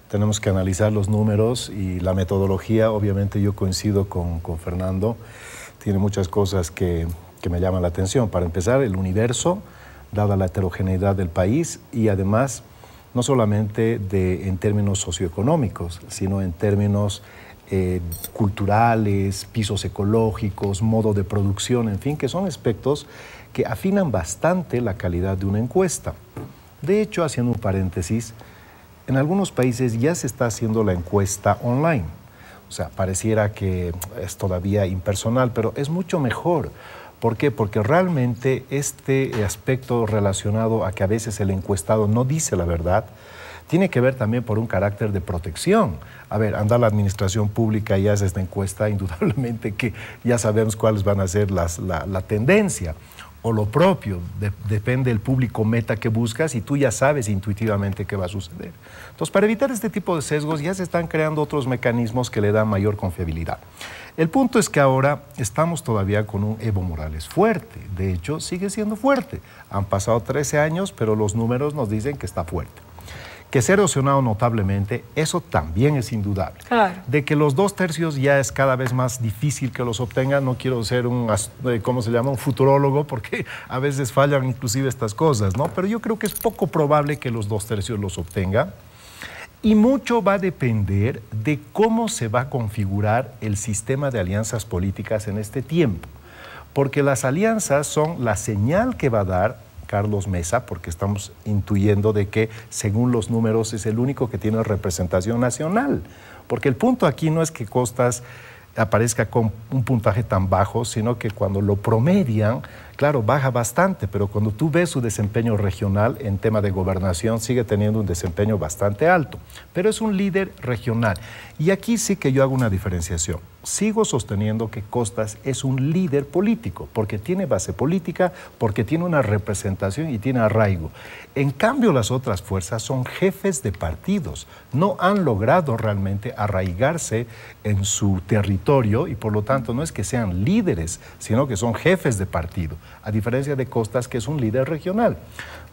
tenemos que analizar los números y la metodología. Obviamente yo coincido con Fernando, tiene muchas cosas que me llaman la atención. Para empezar, el universo, dada la heterogeneidad del país, y además no solamente en términos socioeconómicos, sino en términos culturales, pisos ecológicos, modo de producción, en fin, que son aspectos que afinan bastante la calidad de una encuesta. De hecho, haciendo un paréntesis, en algunos países ya se está haciendo la encuesta online. O sea, pareciera que es todavía impersonal, pero es mucho mejor. ¿Por qué? Porque realmente este aspecto relacionado a que a veces el encuestado no dice la verdad, tiene que ver también por un carácter de protección. A ver, anda la administración pública y hace esta encuesta, indudablemente que ya sabemos cuáles van a ser la tendencia. O lo propio, depende del público meta que buscas y tú ya sabes intuitivamente qué va a suceder. Entonces, para evitar este tipo de sesgos ya se están creando otros mecanismos que le dan mayor confiabilidad. El punto es que ahora estamos todavía con un Evo Morales fuerte. De hecho, sigue siendo fuerte. Han pasado 13 años, pero los números nos dicen que está fuerte. Que se ha erosionado notablemente, eso también es indudable. Claro. De que los 2/3 ya es cada vez más difícil que los obtengan, no quiero ser un futurólogo, porque a veces fallan inclusive estas cosas, ¿no? Pero yo creo que es poco probable que los 2/3 los obtenga. Y mucho va a depender de cómo se va a configurar el sistema de alianzas políticas en este tiempo. Porque las alianzas son la señal que va a dar Carlos Mesa, porque estamos intuyendo de que, según los números, es el único que tiene representación nacional. Porque el punto aquí no es que Costas aparezca con un puntaje tan bajo, sino que cuando lo promedian, claro, baja bastante, pero cuando tú ves su desempeño regional en tema de gobernación, sigue teniendo un desempeño bastante alto. Pero es un líder regional. Y aquí sí que yo hago una diferenciación. Sigo sosteniendo que Costas es un líder político, porque tiene base política, porque tiene una representación y tiene arraigo. En cambio, las otras fuerzas son jefes de partidos. No han logrado realmente arraigarse en su territorio y por lo tanto no es que sean líderes, sino que son jefes de partido, a diferencia de Costas, que es un líder regional.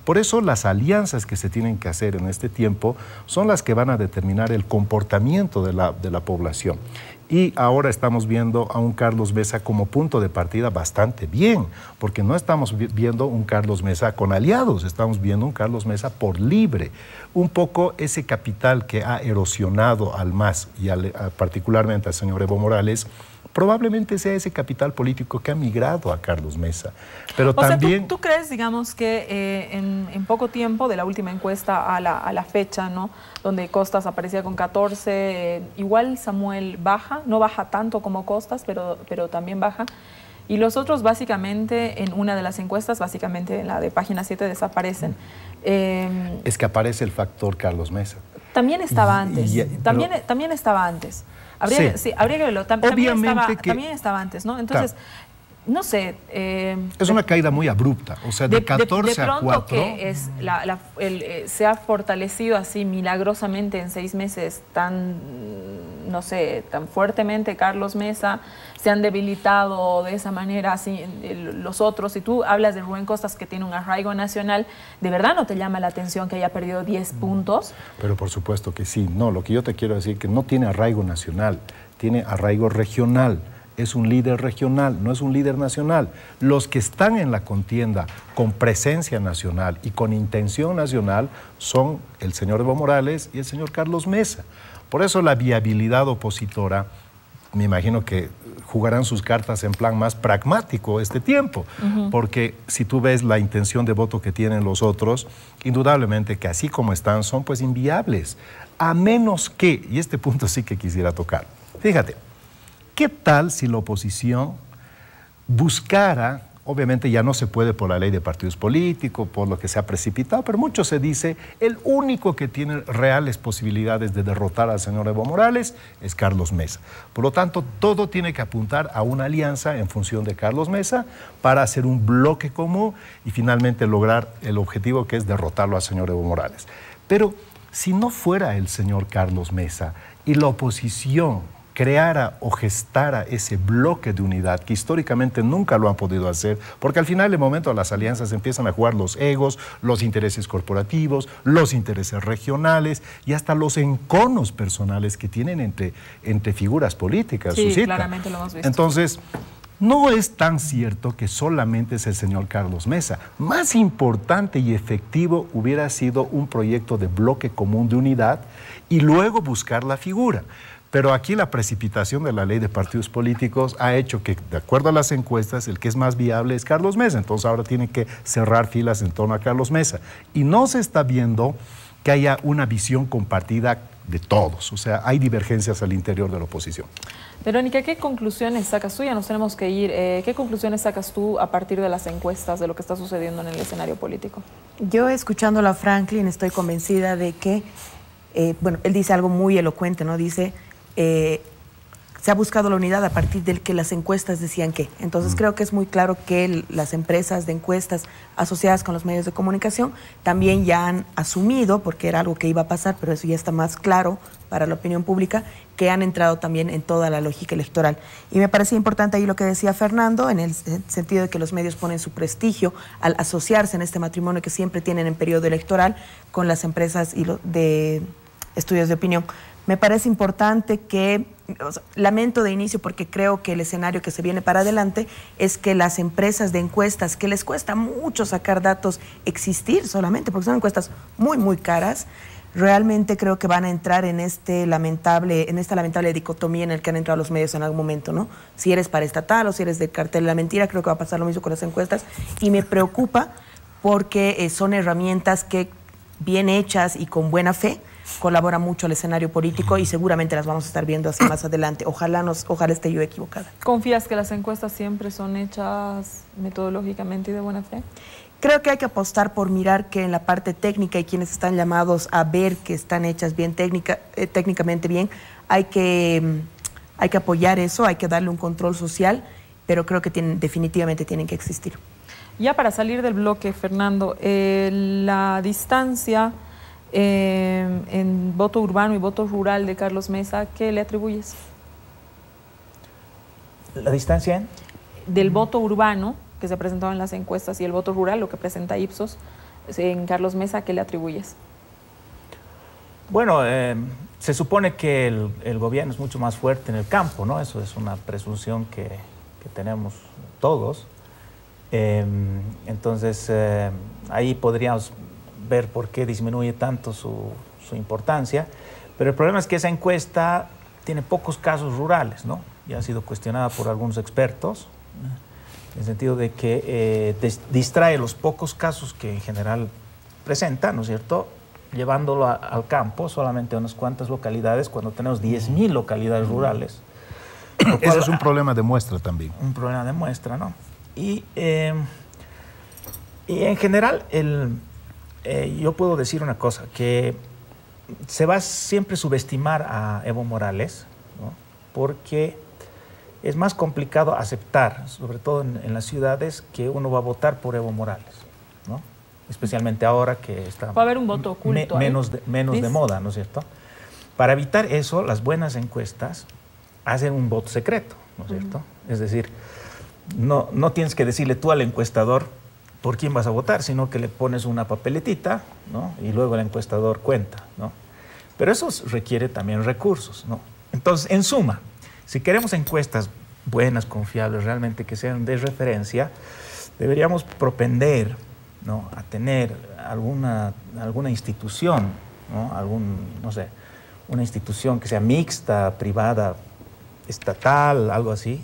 Por eso las alianzas que se tienen que hacer en este tiempo son las que van a determinar el comportamiento de la población. Y ahora estamos viendo a un Carlos Mesa como punto de partida bastante bien, porque no estamos viendo un Carlos Mesa con aliados, estamos viendo un Carlos Mesa por libre. Un poco ese capital que ha erosionado al MAS y particularmente al señor Evo Morales, Probablemente sea ese capital político que ha migrado a Carlos Mesa. Pero o también... sea, ¿tú crees, digamos, que en poco tiempo, de la última encuesta a la fecha, ¿no?, donde Costas aparecía con 14, igual Samuel baja, no baja tanto como Costas, pero también baja, y los otros básicamente en una de las encuestas, básicamente en la de página 7, desaparecen? Es que aparece el factor Carlos Mesa. También estaba antes, también estaba antes. Habría que verlo. También estaba antes, ¿no? Entonces, claro, no sé. Es una caída muy abrupta, o sea, de 14 a 4. Que se ha fortalecido así milagrosamente en 6 meses no sé, tan fuertemente Carlos Mesa, se han debilitado de esa manera así los otros. Si tú hablas de Rubén Costas, que tiene un arraigo nacional, ¿de verdad no te llama la atención que haya perdido 10 puntos? Pero por supuesto que sí. No, lo que yo te quiero decir es que no tiene arraigo nacional, tiene arraigo regional. Es un líder regional, no es un líder nacional. Los que están en la contienda con presencia nacional y con intención nacional son el señor Evo Morales y el señor Carlos Mesa. Por eso la viabilidad opositora, me imagino que jugarán sus cartas en plan más pragmático este tiempo, porque si tú ves la intención de voto que tienen los otros, indudablemente que así como están son pues inviables, a menos que, y este punto sí que quisiera tocar, fíjate, ¿qué tal si la oposición buscara, obviamente ya no se puede por la ley de partidos políticos, por lo que se ha precipitado, pero mucho se dice, el único que tiene reales posibilidades de derrotar al señor Evo Morales es Carlos Mesa. Por lo tanto, todo tiene que apuntar a una alianza en función de Carlos Mesa para hacer un bloque común y finalmente lograr el objetivo que es derrotarlo al señor Evo Morales. Pero si no fuera el señor Carlos Mesa y la oposición creara o gestara ese bloque de unidad que históricamente nunca lo han podido hacer, porque al final de momento las alianzas empiezan a jugar los egos, los intereses corporativos, los intereses regionales y hasta los enconos personales que tienen entre figuras políticas. Sí, Suscita. Claramente lo hemos visto. Entonces, no es tan cierto que solamente es el señor Carlos Mesa. Más importante y efectivo hubiera sido un proyecto de bloque común de unidad y luego buscar la figura. Pero aquí la precipitación de la ley de partidos políticos ha hecho que, de acuerdo a las encuestas, el que es más viable es Carlos Mesa. Entonces ahora tienen que cerrar filas en torno a Carlos Mesa. Y no se está viendo que haya una visión compartida de todos. O sea, hay divergencias al interior de la oposición. Verónica, ¿qué conclusiones sacas tú? Ya nos tenemos que ir. ¿Qué conclusiones sacas tú a partir de las encuestas, de lo que está sucediendo en el escenario político? Yo, escuchándolo a Franklin, estoy convencida de que, bueno, él dice algo muy elocuente, ¿no? Dice... se ha buscado la unidad a partir del que las encuestas decían que. Entonces creo que es muy claro que las empresas de encuestas asociadas con los medios de comunicación también ya han asumido, porque era algo que iba a pasar, pero eso ya está más claro para la opinión pública, que han entrado también en toda la lógica electoral. Y me parecía importante ahí lo que decía Fernando, en el sentido de que los medios ponen su prestigio al asociarse en este matrimonio que siempre tienen en periodo electoral con las empresas y de estudios de opinión. Me parece importante que, lamento de inicio porque creo que el escenario que se viene para adelante es que las empresas de encuestas, que les cuesta mucho sacar datos, existir solamente, porque son encuestas muy, muy caras, realmente creo que van a entrar en esta lamentable dicotomía en el que han entrado los medios en algún momento, ¿no? Si eres paraestatal o si eres del cartel de la mentira, creo que va a pasar lo mismo con las encuestas y me preocupa porque son herramientas que, bien hechas y con buena fe, colabora mucho al escenario político y seguramente las vamos a estar viendo así más adelante. Ojalá esté yo equivocada. ¿Confías que las encuestas siempre son hechas metodológicamente y de buena fe? Creo que hay que apostar por mirar que en la parte técnica y quienes están llamados a ver que están hechas bien técnicamente bien, hay que apoyar eso, hay que darle un control social, pero creo que definitivamente tienen que existir. Ya para salir del bloque, Fernando, la distancia en voto urbano y voto rural de Carlos Mesa, ¿qué le atribuyes? ¿La distancia en? Del voto urbano, que se presentaba en las encuestas, y el voto rural, lo que presenta Ipsos, en Carlos Mesa, ¿qué le atribuyes? Bueno, se supone que el gobierno es mucho más fuerte en el campo, ¿no? Eso es una presunción que tenemos todos. Entonces, ahí podríamos ver por qué disminuye tanto su importancia, pero el problema es que esa encuesta tiene pocos casos rurales, ¿no? y ha sido cuestionada por algunos expertos, en el sentido de que distrae los pocos casos que en general presenta, ¿no es cierto?, llevándolo al campo, solamente a unas cuantas localidades, cuando tenemos 10.000 localidades rurales. Ese es un problema de muestra también. Un problema de muestra, ¿no? Y en general, yo puedo decir una cosa, que se va siempre a subestimar a Evo Morales, ¿no?, porque es más complicado aceptar, sobre todo en las ciudades, que uno va a votar por Evo Morales, ¿no?, especialmente ahora que está va a haber un voto oculto menos de moda, ¿no es cierto? Para evitar eso, las buenas encuestas hacen un voto secreto, ¿no es cierto? Es decir, no tienes que decirle tú al encuestador por quién vas a votar, sino que le pones una papeletita, ¿no?, y luego el encuestador cuenta, ¿no? Pero eso requiere también recursos, ¿no? Entonces, en suma, si queremos encuestas buenas, confiables, realmente que sean de referencia, deberíamos propender, ¿no?, a tener alguna institución, ¿no?, no sé, una institución que sea mixta, privada, estatal, algo así,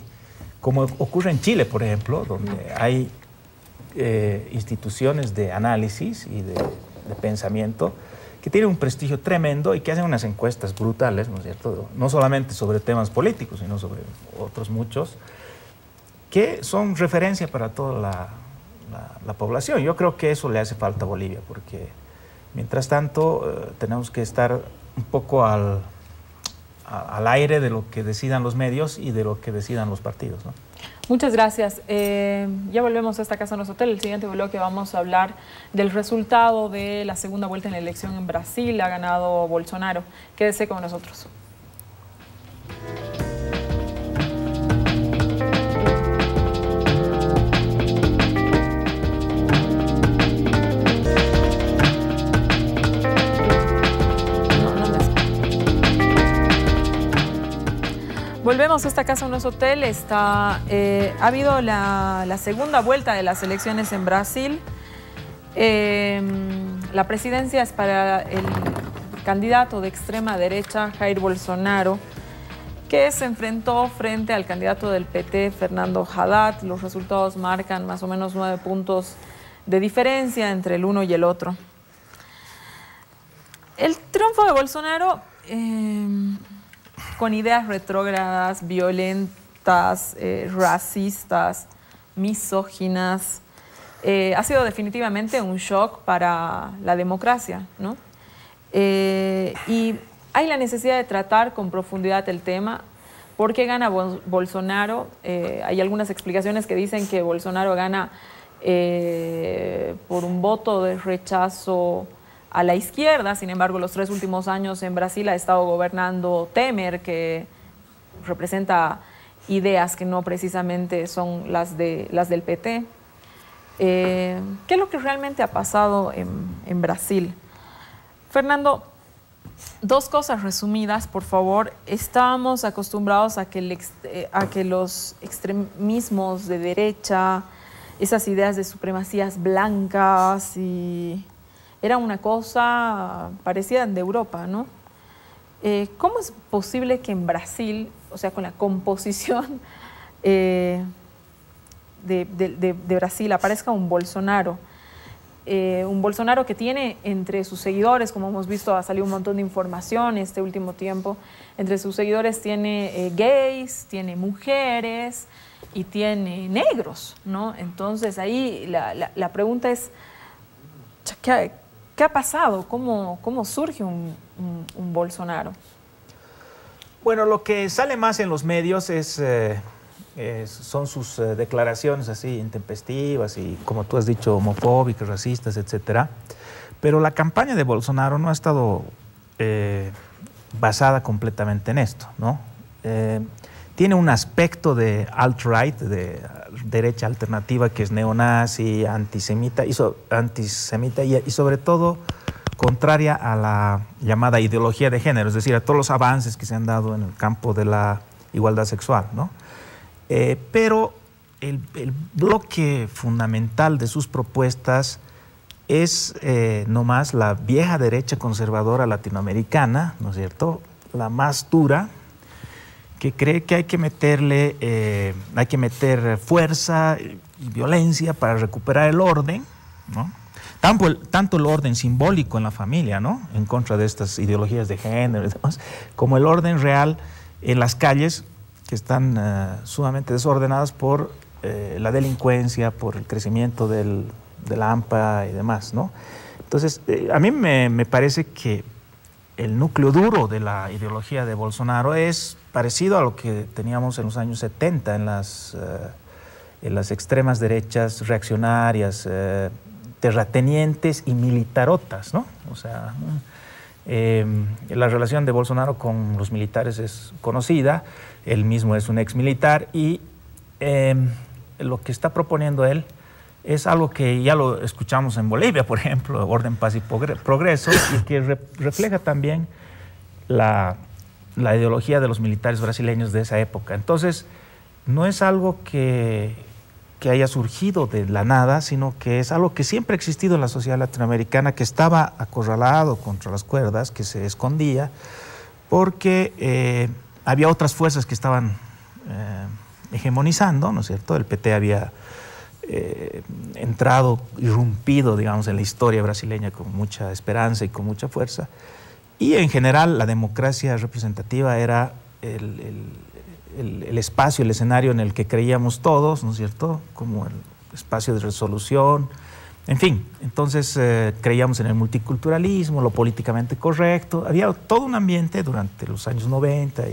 como ocurre en Chile, por ejemplo, donde hay instituciones de análisis y de pensamiento que tienen un prestigio tremendo y que hacen unas encuestas brutales, ¿no es cierto?, no solamente sobre temas políticos, sino sobre otros muchos, que son referencia para toda la población. Yo creo que eso le hace falta a Bolivia, porque mientras tanto tenemos que estar un poco al aire de lo que decidan los medios y de lo que decidan los partidos, ¿no? Muchas gracias. Ya volvemos a esta Casa Nos Hotel. El siguiente bloque vamos a hablar del resultado de la segunda vuelta en la elección en Brasil. Ha ganado Bolsonaro. Quédese con nosotros. Volvemos a esta Casa Nos Hotel. Ha habido la segunda vuelta de las elecciones en Brasil. La presidencia es para el candidato de extrema derecha, Jair Bolsonaro, que se enfrentó frente al candidato del PT, Fernando Haddad. Los resultados marcan más o menos 9 puntos de diferencia entre el uno y el otro. El triunfo de Bolsonaro, con ideas retrógradas, violentas, racistas, misóginas, ha sido definitivamente un shock para la democracia, ¿no? Y hay la necesidad de tratar con profundidad el tema. ¿Por qué gana Bolsonaro? Hay algunas explicaciones que dicen que Bolsonaro gana por un voto de rechazo a la izquierda. Sin embargo, los 3 últimos años en Brasil ha estado gobernando Temer, que representa ideas que no precisamente son las del PT. ¿Qué es lo que realmente ha pasado en Brasil? Fernando, 2 cosas resumidas, por favor. Estábamos acostumbrados a que los extremismos de derecha, esas ideas de supremacías blancas, y era una cosa parecida de Europa, ¿no? ¿Cómo es posible que en Brasil, o sea, con la composición de Brasil, aparezca un Bolsonaro? Un Bolsonaro que tiene entre sus seguidores, como hemos visto, ha salido un montón de información este último tiempo, entre sus seguidores tiene gays, tiene mujeres y tiene negros, ¿no? Entonces ahí la pregunta es, ¿qué ha pasado? ¿Cómo surge un Bolsonaro? Bueno, lo que sale más en los medios son sus declaraciones así intempestivas y, como tú has dicho, homofóbicas, racistas, etcétera. Pero la campaña de Bolsonaro no ha estado basada completamente en esto, ¿no? Tiene un aspecto de alt-right, de derecha alternativa, que es neonazi, antisemita y sobre todo contraria a la llamada ideología de género, es decir, a todos los avances que se han dado en el campo de la igualdad sexual, ¿no? Pero el bloque fundamental de sus propuestas es nomás la vieja derecha conservadora latinoamericana, ¿no es cierto?, la más dura, que cree que hay que meter fuerza y violencia para recuperar el orden, ¿no? Tanto el orden simbólico en la familia, ¿no?, en contra de estas ideologías de género y demás, como el orden real en las calles, que están sumamente desordenadas por la delincuencia, por el crecimiento del AMPA y demás, ¿no? Entonces, a mí me parece que el núcleo duro de la ideología de Bolsonaro es parecido a lo que teníamos en los años 70 en las extremas derechas reaccionarias, terratenientes y militarotas, ¿no? O sea, la relación de Bolsonaro con los militares es conocida, él mismo es un ex militar y lo que está proponiendo él es algo que ya lo escuchamos en Bolivia, por ejemplo, orden, paz y progreso, y que refleja también la ideología de los militares brasileños de esa época. Entonces, no es algo que haya surgido de la nada, sino que es algo que siempre ha existido en la sociedad latinoamericana, que estaba acorralado contra las cuerdas, que se escondía, porque había otras fuerzas que estaban hegemonizando, ¿no es cierto? El PT había entrado, irrumpido, digamos, en la historia brasileña con mucha esperanza y con mucha fuerza. Y en general la democracia representativa era el espacio, el escenario en el que creíamos todos, ¿no es cierto?, como el espacio de resolución, en fin. Entonces creíamos en el multiculturalismo, lo políticamente correcto. Había todo un ambiente durante los años 90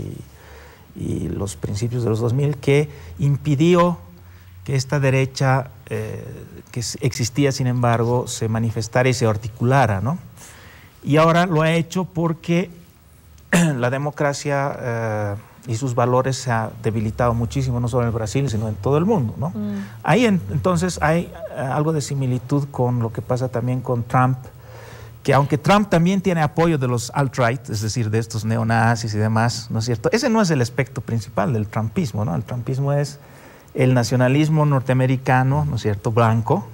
y los principios de los 2000 que impidió que esta derecha que existía, sin embargo, se manifestara y se articulara, ¿no? Y ahora lo ha hecho porque la democracia y sus valores se ha debilitado muchísimo, no solo en Brasil, sino en todo el mundo, ¿no? Ahí entonces hay algo de similitud con lo que pasa también con Trump, que aunque Trump también tiene apoyo de los alt-right, es decir, de estos neonazis y demás, ¿no es cierto? Ese no es el aspecto principal del trumpismo, ¿no? El trumpismo es el nacionalismo norteamericano, ¿no es cierto?, blanco,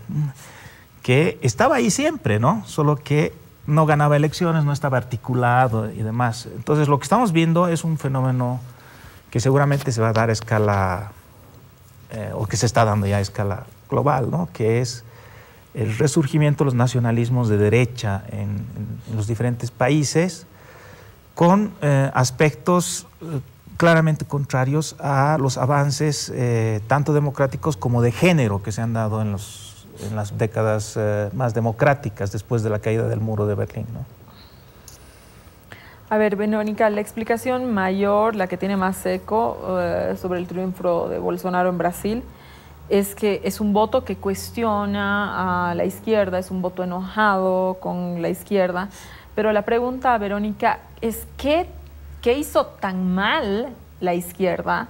que estaba ahí siempre, ¿no? Solo que no ganaba elecciones, no estaba articulado y demás. Entonces, lo que estamos viendo es un fenómeno que seguramente se va a dar a escala, o que se está dando ya a escala global, ¿no?, que es el resurgimiento de los nacionalismos de derecha en los diferentes países, con aspectos claramente contrarios a los avances tanto democráticos como de género que se han dado en las décadas más democráticas después de la caída del muro de Berlín, ¿no? A ver, Verónica, la explicación mayor, la que tiene más eco sobre el triunfo de Bolsonaro en Brasil, es que es un voto que cuestiona a la izquierda, es un voto enojado con la izquierda, pero la pregunta, Verónica, es ¿qué hizo tan mal la izquierda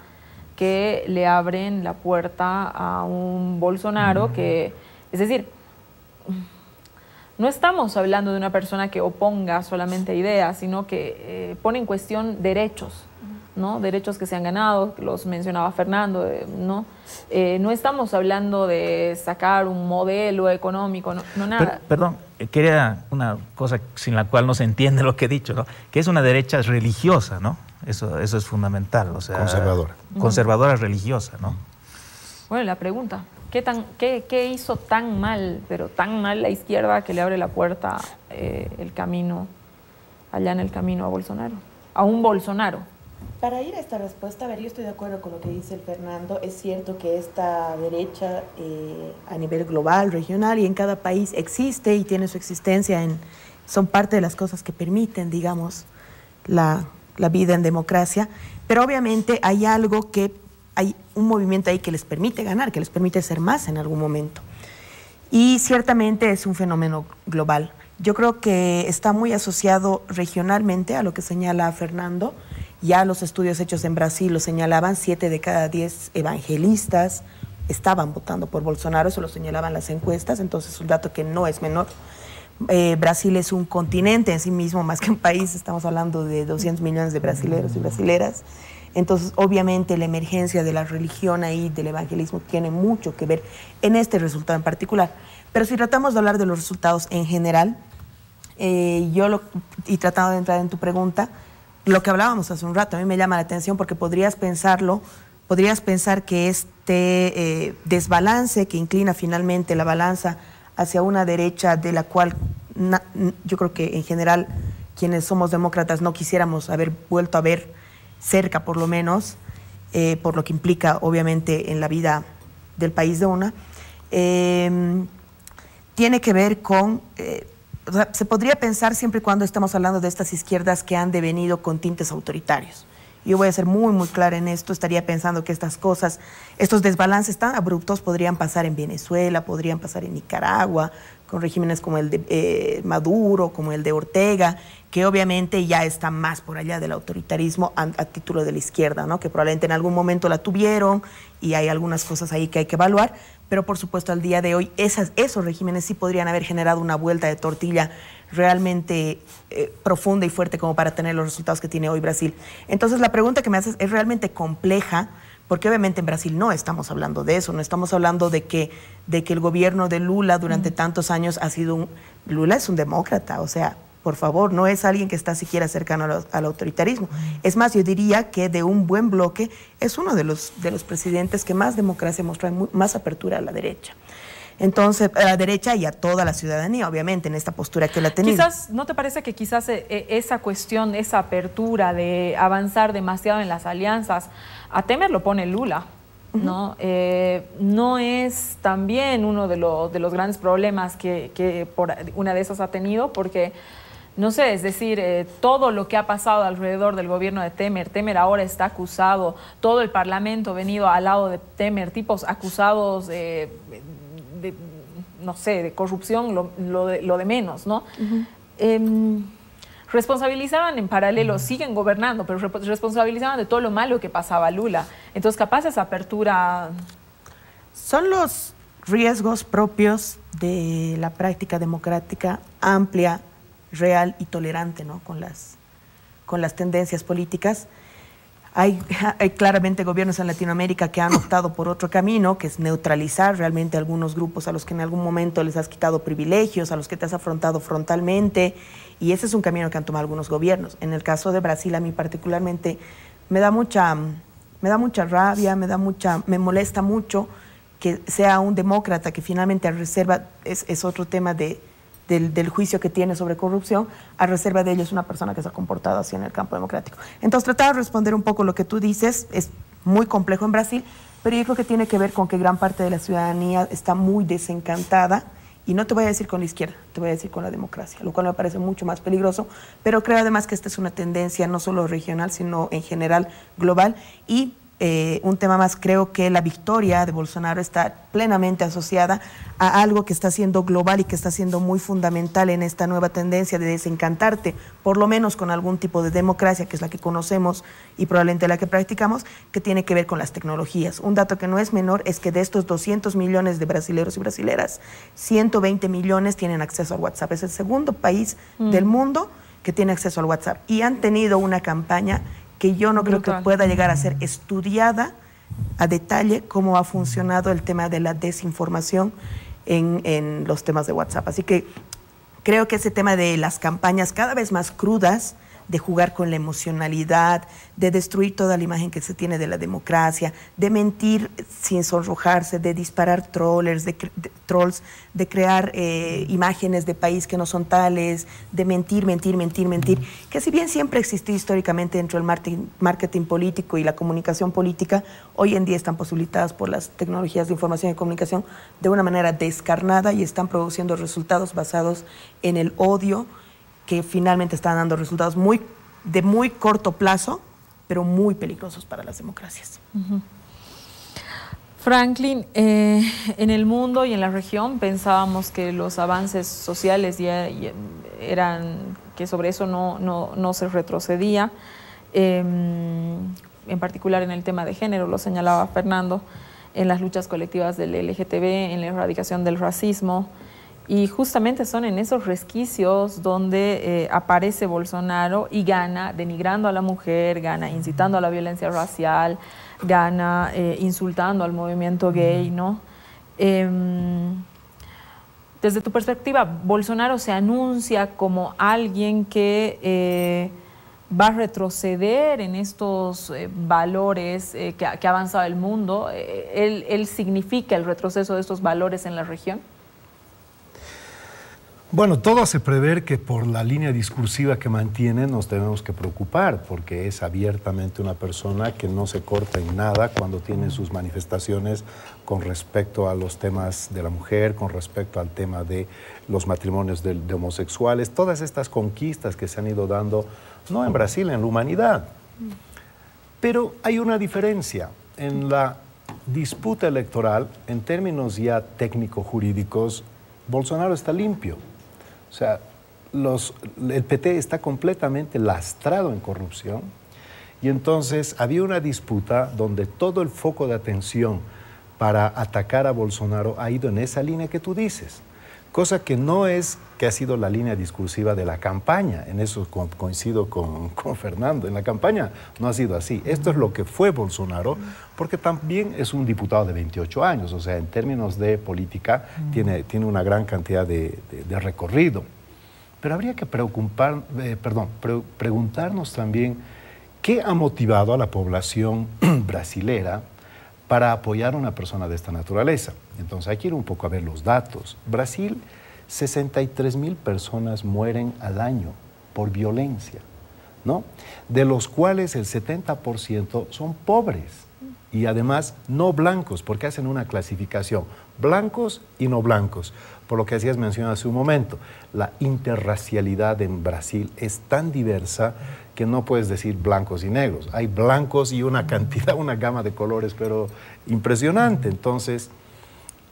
que le abren la puerta a un Bolsonaro que, es decir, no estamos hablando de una persona que oponga solamente ideas, sino que pone en cuestión derechos, ¿no? Derechos que se han ganado, los mencionaba Fernando, ¿no? No estamos hablando de sacar un modelo económico, no nada. Perdón, quería una cosa sin la cual no se entiende lo que he dicho, ¿no? Que es una derecha religiosa, ¿no? Eso es fundamental, o sea, conservadora. Conservadora religiosa, ¿no? Bueno, la pregunta, ¿qué hizo tan mal, pero tan mal la izquierda que le abre la puerta el camino, allá en el camino a Bolsonaro, a un Bolsonaro? Para ir a esta respuesta, a ver, yo estoy de acuerdo con lo que dice el Fernando. Es cierto que esta derecha a nivel global, regional y en cada país existe y tiene su existencia, son parte de las cosas que permiten, digamos, la vida en democracia, pero obviamente hay un movimiento ahí que les permite ganar, que les permite ser más en algún momento. Y ciertamente es un fenómeno global. Yo creo que está muy asociado regionalmente a lo que señala Fernando. Ya los estudios hechos en Brasil lo señalaban, 7 de cada 10 evangelistas estaban votando por Bolsonaro, eso lo señalaban las encuestas, entonces es un dato que no es menor. Brasil es un continente en sí mismo, más que un país, estamos hablando de 200 millones de brasileros y brasileras. Entonces, obviamente, la emergencia de la religión ahí, del evangelismo, tiene mucho que ver en este resultado en particular. Pero si tratamos de hablar de los resultados en general, y tratando de entrar en tu pregunta, lo que hablábamos hace un rato, a mí me llama la atención porque podrías pensar que este desbalance que inclina finalmente la balanza hacia una derecha de la cual yo creo que en general quienes somos demócratas no quisiéramos haber vuelto a ver cerca por lo menos, por lo que implica obviamente en la vida del país de una, tiene que ver con... o sea, se podría pensar siempre y cuando estamos hablando de estas izquierdas que han devenido con tintes autoritarios. Yo voy a ser muy, muy clara en esto. Estaría pensando que estas cosas, estos desbalances tan abruptos podrían pasar en Venezuela, podrían pasar en Nicaragua, con regímenes como el de Maduro, como el de Ortega, que obviamente ya están más por allá del autoritarismo a título de la izquierda, ¿no? Que probablemente en algún momento la tuvieron y hay algunas cosas ahí que hay que evaluar, pero por supuesto al día de hoy esos regímenes sí podrían haber generado una vuelta de tortilla realmente profunda y fuerte como para tener los resultados que tiene hoy Brasil. Entonces la pregunta que me haces es realmente compleja, porque obviamente en Brasil no estamos hablando de eso, no estamos hablando de que el gobierno de Lula durante tantos años ha sido Lula es un demócrata, o sea, por favor, no es alguien que está siquiera cercano al autoritarismo. Es más, yo diría que de un buen bloque es uno de los presidentes que más democracia muestra, más apertura a la derecha. Entonces, a la derecha y a toda la ciudadanía, obviamente, en esta postura que él ha tenido. Quizás, ¿no te parece que quizás esa cuestión, esa apertura de avanzar demasiado en las alianzas, a Temer lo pone Lula, ¿no? No es también uno de los grandes problemas que por una de esas ha tenido, porque, no sé, es decir, todo lo que ha pasado alrededor del gobierno de Temer ahora está acusado, todo el parlamento venido al lado de Temer, tipos acusados no sé, de corrupción, lo de menos, ¿no? Responsabilizaban en paralelo, siguen gobernando, pero responsabilizaban de todo lo malo que pasaba a Lula. Entonces, capaz esa apertura... Son los riesgos propios de la práctica democrática amplia, real y tolerante, ¿no? Con las tendencias políticas. Hay claramente gobiernos en Latinoamérica que han optado por otro camino, que es neutralizar realmente algunos grupos a los que en algún momento les has quitado privilegios, a los que te has afrontado frontalmente, y ese es un camino que han tomado algunos gobiernos. En el caso de Brasil, a mí particularmente me da mucha rabia, me molesta mucho que sea un demócrata que finalmente reserva, es otro tema del juicio que tiene sobre corrupción, a reserva de ello es una persona que se ha comportado así en el campo democrático. Entonces, tratar de responder un poco lo que tú dices es muy complejo en Brasil, pero yo creo que tiene que ver con que gran parte de la ciudadanía está muy desencantada, y no te voy a decir con la izquierda, te voy a decir con la democracia, lo cual me parece mucho más peligroso, pero creo además que esta es una tendencia no solo regional, sino en general global, y un tema más, creo que la victoria de Bolsonaro está plenamente asociada a algo que está siendo global y que está siendo muy fundamental en esta nueva tendencia de desencantarte, por lo menos con algún tipo de democracia, que es la que conocemos y probablemente la que practicamos, que tiene que ver con las tecnologías. Un dato que no es menor es que de estos 200 millones de brasileros y brasileras, 120 millones tienen acceso al WhatsApp. Es el segundo país del mundo que tiene acceso al WhatsApp. Y han tenido una campaña que yo no creo que pueda llegar a ser estudiada a detalle cómo ha funcionado el tema de la desinformación en los temas de WhatsApp. Así que creo que ese tema de las campañas cada vez más crudas, de jugar con la emocionalidad, de destruir toda la imagen que se tiene de la democracia, de mentir sin sonrojarse, de disparar trolls, de crear imágenes de país que no son tales, de mentir, que si bien siempre existió históricamente dentro del marketing político y la comunicación política, hoy en día están posibilitadas por las tecnologías de información y comunicación de una manera descarnada y están produciendo resultados basados en el odio, que finalmente están dando resultados de muy corto plazo, pero muy peligrosos para las democracias. Franklin, en el mundo y en la región pensábamos que los avances sociales ya eran, que sobre eso no se retrocedía, en particular en el tema de género, lo señalaba Fernando, en las luchas colectivas del LGTB, en la erradicación del racismo. Y justamente son en esos resquicios donde aparece Bolsonaro y gana denigrando a la mujer, gana incitando a la violencia racial, gana insultando al movimiento gay, ¿no? Desde tu perspectiva, ¿Bolsonaro se anuncia como alguien que va a retroceder en estos valores que ha avanzado el mundo? ¿Él significa el retroceso de estos valores en la región? Bueno, todo hace prever que por la línea discursiva que mantiene nos tenemos que preocupar, porque es abiertamente una persona que no se corta en nada cuando tiene sus manifestaciones con respecto a los temas de la mujer, con respecto al tema de los matrimonios de homosexuales, todas estas conquistas que se han ido dando, no en Brasil, en la humanidad. Pero hay una diferencia en la disputa electoral, en términos ya técnico-jurídicos, Bolsonaro está limpio. O sea, el PT está completamente lastrado en corrupción y entonces había una disputa donde todo el foco de atención para atacar a Bolsonaro ha ido en esa línea que tú dices, cosa que no es que ha sido la línea discursiva de la campaña. En eso coincido con Fernando, en la campaña no ha sido así. Esto es lo que fue Bolsonaro, porque también es un diputado de 28 años, o sea, en términos de política tiene una gran cantidad de recorrido. Pero habría que preguntarnos también qué ha motivado a la población brasilera para apoyar a una persona de esta naturaleza. Entonces hay que ir un poco a ver los datos. Brasil, 63,000 personas mueren al año por violencia, ¿no? De los cuales el 70% son pobres y además no blancos, porque hacen una clasificación, blancos y no blancos. Por lo que hacías mención hace un momento, la interracialidad en Brasil es tan diversa que no puedes decir blancos y negros. Hay blancos y una cantidad, una gama de colores, pero impresionante. Entonces,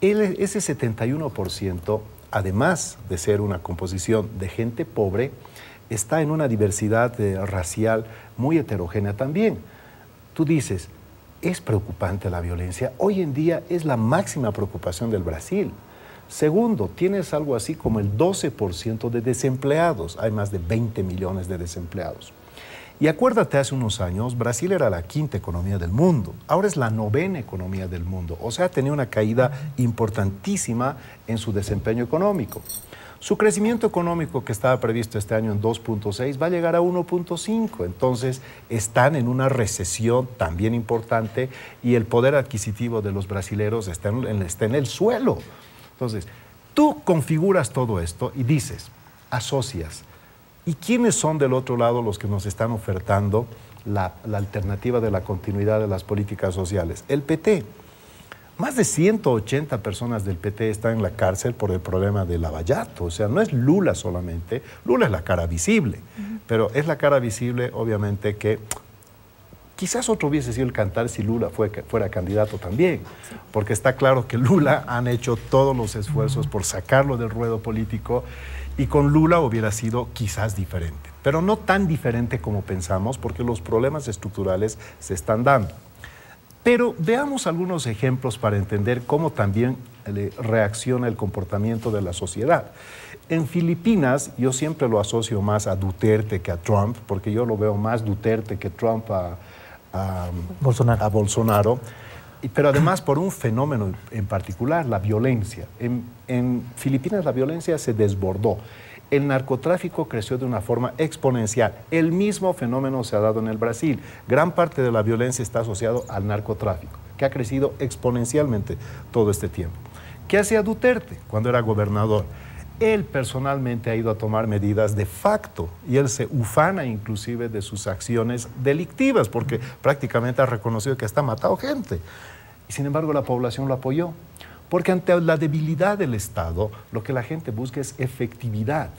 ese 71%, además de ser una composición de gente pobre, está en una diversidad racial muy heterogénea también. Tú dices, ¿es preocupante la violencia? Hoy en día es la máxima preocupación del Brasil. Segundo, tienes algo así como el 12% de desempleados. Hay más de 20 millones de desempleados. Y acuérdate, hace unos años, Brasil era la 5ª economía del mundo. Ahora es la 9ª economía del mundo. O sea, ha tenido una caída importantísima en su desempeño económico. Su crecimiento económico, que estaba previsto este año en 2.6, va a llegar a 1.5. Entonces, están en una recesión también importante y el poder adquisitivo de los brasileros está en el suelo. Entonces, tú configuras todo esto y dices, asocias. ¿Y quiénes son del otro lado los que nos están ofertando la alternativa de la continuidad de las políticas sociales? El PT. Más de 180 personas del PT están en la cárcel por el problema de Lavallato. O sea, no es Lula solamente. Lula es la cara visible. Pero es la cara visible, obviamente, que quizás otro hubiese sido el cantar si Lula fuera candidato también. Porque está claro que Lula han hecho todos los esfuerzos por sacarlo del ruedo político y con Lula hubiera sido quizás diferente. Pero no tan diferente como pensamos porque los problemas estructurales se están dando. Pero veamos algunos ejemplos para entender cómo también reacciona el comportamiento de la sociedad. En Filipinas, yo siempre lo asocio más a Duterte que a Trump, porque yo lo veo más Duterte que Trump a Bolsonaro, pero además por un fenómeno en particular, la violencia. En Filipinas la violencia se desbordó. El narcotráfico creció de una forma exponencial. El mismo fenómeno se ha dado en el Brasil. Gran parte de la violencia está asociado al narcotráfico, que ha crecido exponencialmente todo este tiempo. ¿Qué hacía Duterte cuando era gobernador? Él personalmente ha ido a tomar medidas de facto y él se ufana inclusive de sus acciones delictivas porque prácticamente ha reconocido que hasta ha matado gente. Y sin embargo la población lo apoyó. Porque ante la debilidad del Estado, lo que la gente busca es efectividad.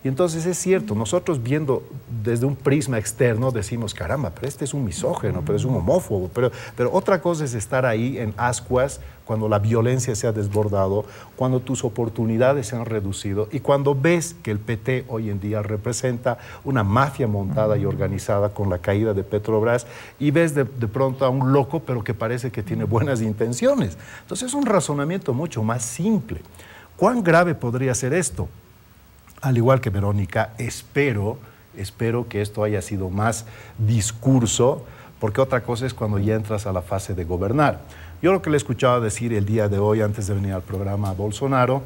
Y entonces es cierto, nosotros viendo desde un prisma externo decimos, caramba, pero este es un misógino, pero es un homófobo. Pero otra cosa es estar ahí en ascuas cuando la violencia se ha desbordado, cuando tus oportunidades se han reducido y cuando ves que el PT hoy en día representa una mafia montada y organizada con la caída de Petrobras y ves de pronto a un loco pero que parece que tiene buenas intenciones. Entonces es un razonamiento mucho más simple. ¿Cuán grave podría ser esto? Al igual que Verónica, espero que esto haya sido más discurso, porque otra cosa es cuando ya entras a la fase de gobernar. Yo lo que le he escuchado decir el día de hoy, antes de venir al programa a Bolsonaro,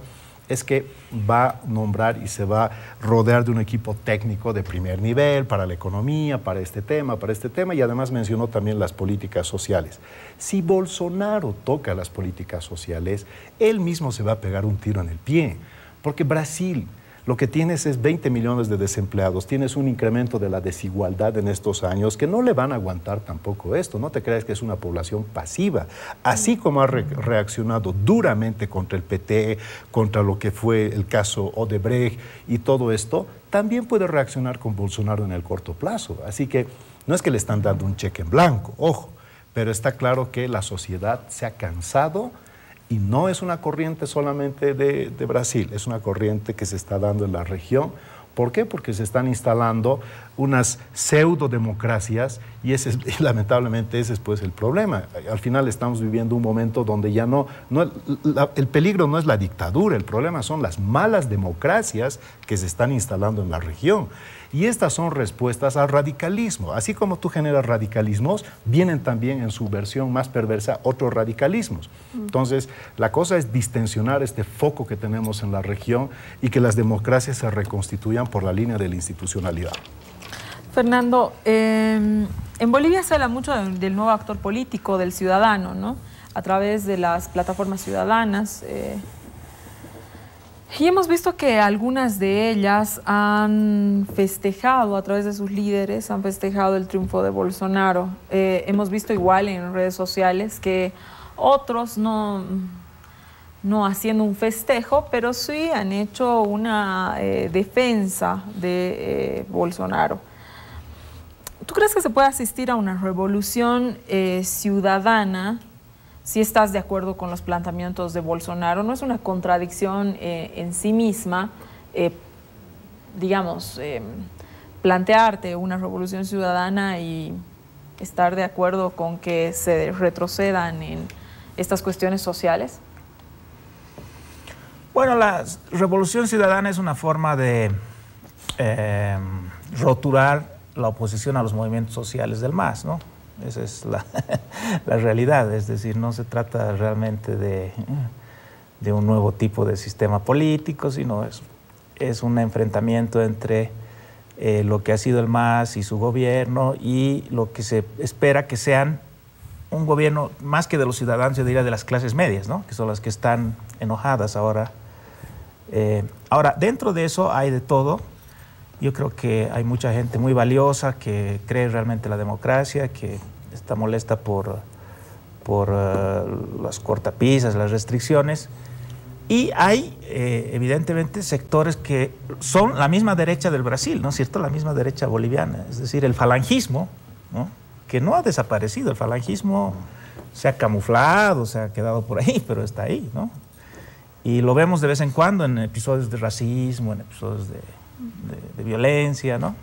es que va a nombrar y se va a rodear de un equipo técnico de primer nivel para la economía, para este tema, y además mencionó también las políticas sociales. Si Bolsonaro toca las políticas sociales, él mismo se va a pegar un tiro en el pie, porque Brasil, lo que tienes es 20 millones de desempleados, tienes un incremento de la desigualdad en estos años que no le van a aguantar tampoco esto, no te creas que es una población pasiva, así como ha reaccionado duramente contra el PT, contra lo que fue el caso Odebrecht y todo esto, también puede reaccionar con Bolsonaro en el corto plazo, así que no es que le están dando un cheque en blanco, ojo, pero está claro que la sociedad se ha cansado. Y no es una corriente solamente de Brasil, es una corriente que se está dando en la región. ¿Por qué? Porque se están instalando unas pseudodemocracias y lamentablemente ese es pues el problema. Al final estamos viviendo un momento donde ya el peligro no es la dictadura, el problema son las malas democracias que se están instalando en la región. Y estas son respuestas al radicalismo. Así como tú generas radicalismos, vienen también en su versión más perversa otros radicalismos. Entonces, la cosa es distensionar este foco que tenemos en la región y que las democracias se reconstituyan por la línea de la institucionalidad. Fernando, en Bolivia se habla mucho del nuevo actor político, del ciudadano, ¿no? A través de las plataformas ciudadanas. Y hemos visto que algunas de ellas han festejado, a través de sus líderes, han festejado el triunfo de Bolsonaro. Hemos visto igual en redes sociales que otros no haciendo un festejo, pero sí han hecho una defensa de Bolsonaro. ¿Tú crees que se puede asistir a una revolución ciudadana si estás de acuerdo con los planteamientos de Bolsonaro? ¿No es una contradicción en sí misma, plantearte una revolución ciudadana y estar de acuerdo con que se retrocedan en estas cuestiones sociales? Bueno, la revolución ciudadana es una forma de rotular la oposición a los movimientos sociales del MAS, ¿no? Esa es la realidad, es decir, no se trata realmente de un nuevo tipo de sistema político, sino es un enfrentamiento entre lo que ha sido el MAS y su gobierno y lo que se espera que sean un gobierno, más que de los ciudadanos, yo diría de las clases medias, ¿no? Que son las que están enojadas ahora. Ahora, dentro de eso hay de todo. Yo creo que hay mucha gente muy valiosa que cree realmente en la democracia, que está molesta por las cortapisas, las restricciones. Y hay, evidentemente, sectores que son la misma derecha del Brasil, ¿no es cierto? La misma derecha boliviana, es decir, el falangismo, ¿no? Que no ha desaparecido. El falangismo se ha camuflado, se ha quedado por ahí, pero está ahí, ¿no? Y lo vemos de vez en cuando en episodios de racismo, en episodios de violencia, ¿no?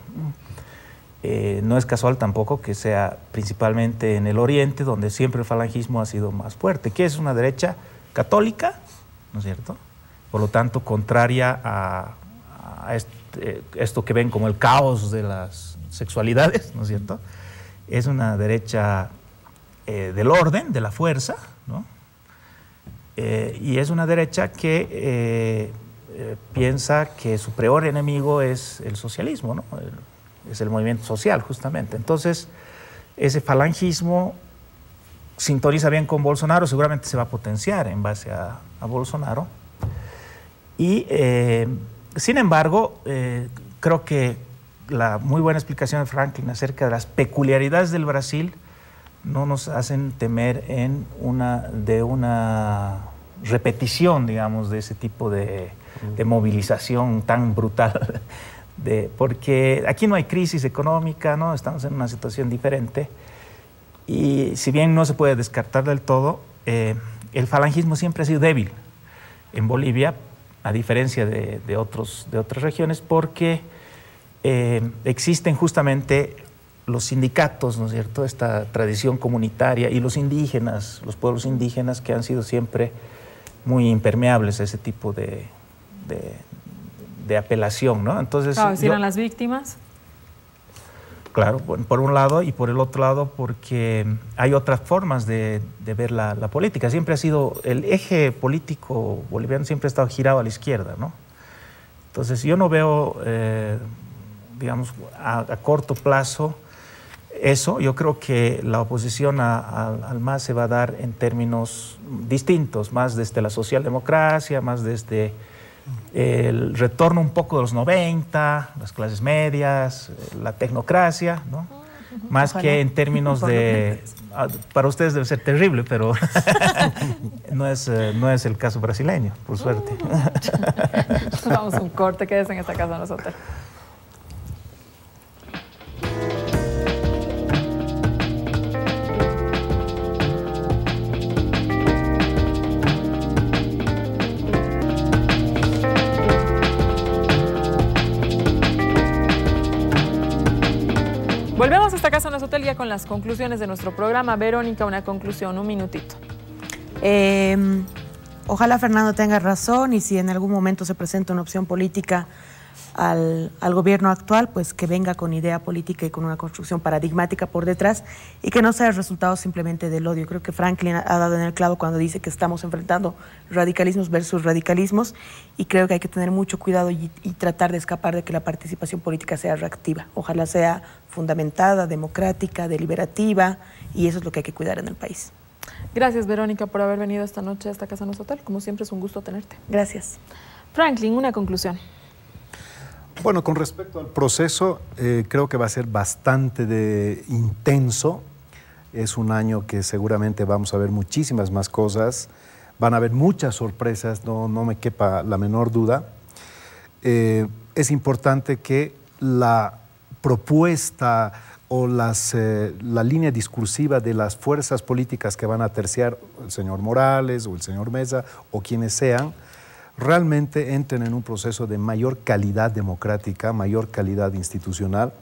No es casual tampoco que sea principalmente en el oriente, donde siempre el falangismo ha sido más fuerte, que es una derecha católica, ¿no es cierto? Por lo tanto, contraria a esto que ven como el caos de las sexualidades, ¿no es cierto? Es una derecha del orden, de la fuerza, ¿no? Y es una derecha que piensa que su peor enemigo es el socialismo, ¿no? Es el movimiento social, justamente. Entonces, ese falangismo sintoniza bien con Bolsonaro, seguramente se va a potenciar en base a Bolsonaro. Y, sin embargo, creo que la muy buena explicación de Franklin acerca de las peculiaridades del Brasil no nos hacen temer de una repetición, digamos, de ese tipo de movilización tan brutal, porque aquí no hay crisis económica, ¿no? Estamos en una situación diferente y si bien no se puede descartar del todo, el falangismo siempre ha sido débil en Bolivia, a diferencia de otras regiones, porque existen justamente los sindicatos, ¿no es cierto?, esta tradición comunitaria, y los indígenas, los pueblos indígenas que han sido siempre muy impermeables a ese tipo de apelación, ¿no? Entonces, claro, ¿eran las víctimas? Claro, por un lado, y por el otro lado porque hay otras formas de ver la política. Siempre ha sido, el eje político boliviano siempre ha estado girado a la izquierda, ¿no? Entonces yo no veo, digamos, a corto plazo eso. Yo creo que la oposición al MAS se va a dar en términos distintos, más desde la socialdemocracia, más desde el retorno un poco de los 90, las clases medias, la tecnocracia, ¿no? Más Ojalá. Que en términos de... Para ustedes debe ser terrible, pero no es el caso brasileño, por suerte. Vamos a un corte, quédense en esta casa nosotros. Volvemos a esta casa en los hoteles ya con las conclusiones de nuestro programa. Verónica, una conclusión, un minutito. Ojalá Fernando tenga razón y si en algún momento se presenta una opción política al gobierno actual, pues que venga con idea política y con una construcción paradigmática por detrás y que no sea el resultado simplemente del odio. Creo que Franklin ha dado en el clavo cuando dice que estamos enfrentando radicalismos versus radicalismos y creo que hay que tener mucho cuidado y tratar de escapar de que la participación política sea reactiva. Ojalá sea fundamentada, democrática, deliberativa y eso es lo que hay que cuidar en el país. Gracias, Verónica, por haber venido esta noche a esta Casa Nos Hotel. Como siempre es un gusto tenerte. Gracias. Franklin, una conclusión. Bueno, con respecto al proceso, creo que va a ser bastante intenso. Es un año que seguramente vamos a ver muchísimas más cosas. Van a haber muchas sorpresas, no me quepa la menor duda. Es importante que la propuesta o la línea discursiva de las fuerzas políticas que van a terciar el señor Morales o el señor Mesa o quienes sean, realmente entren en un proceso de mayor calidad democrática, mayor calidad institucional,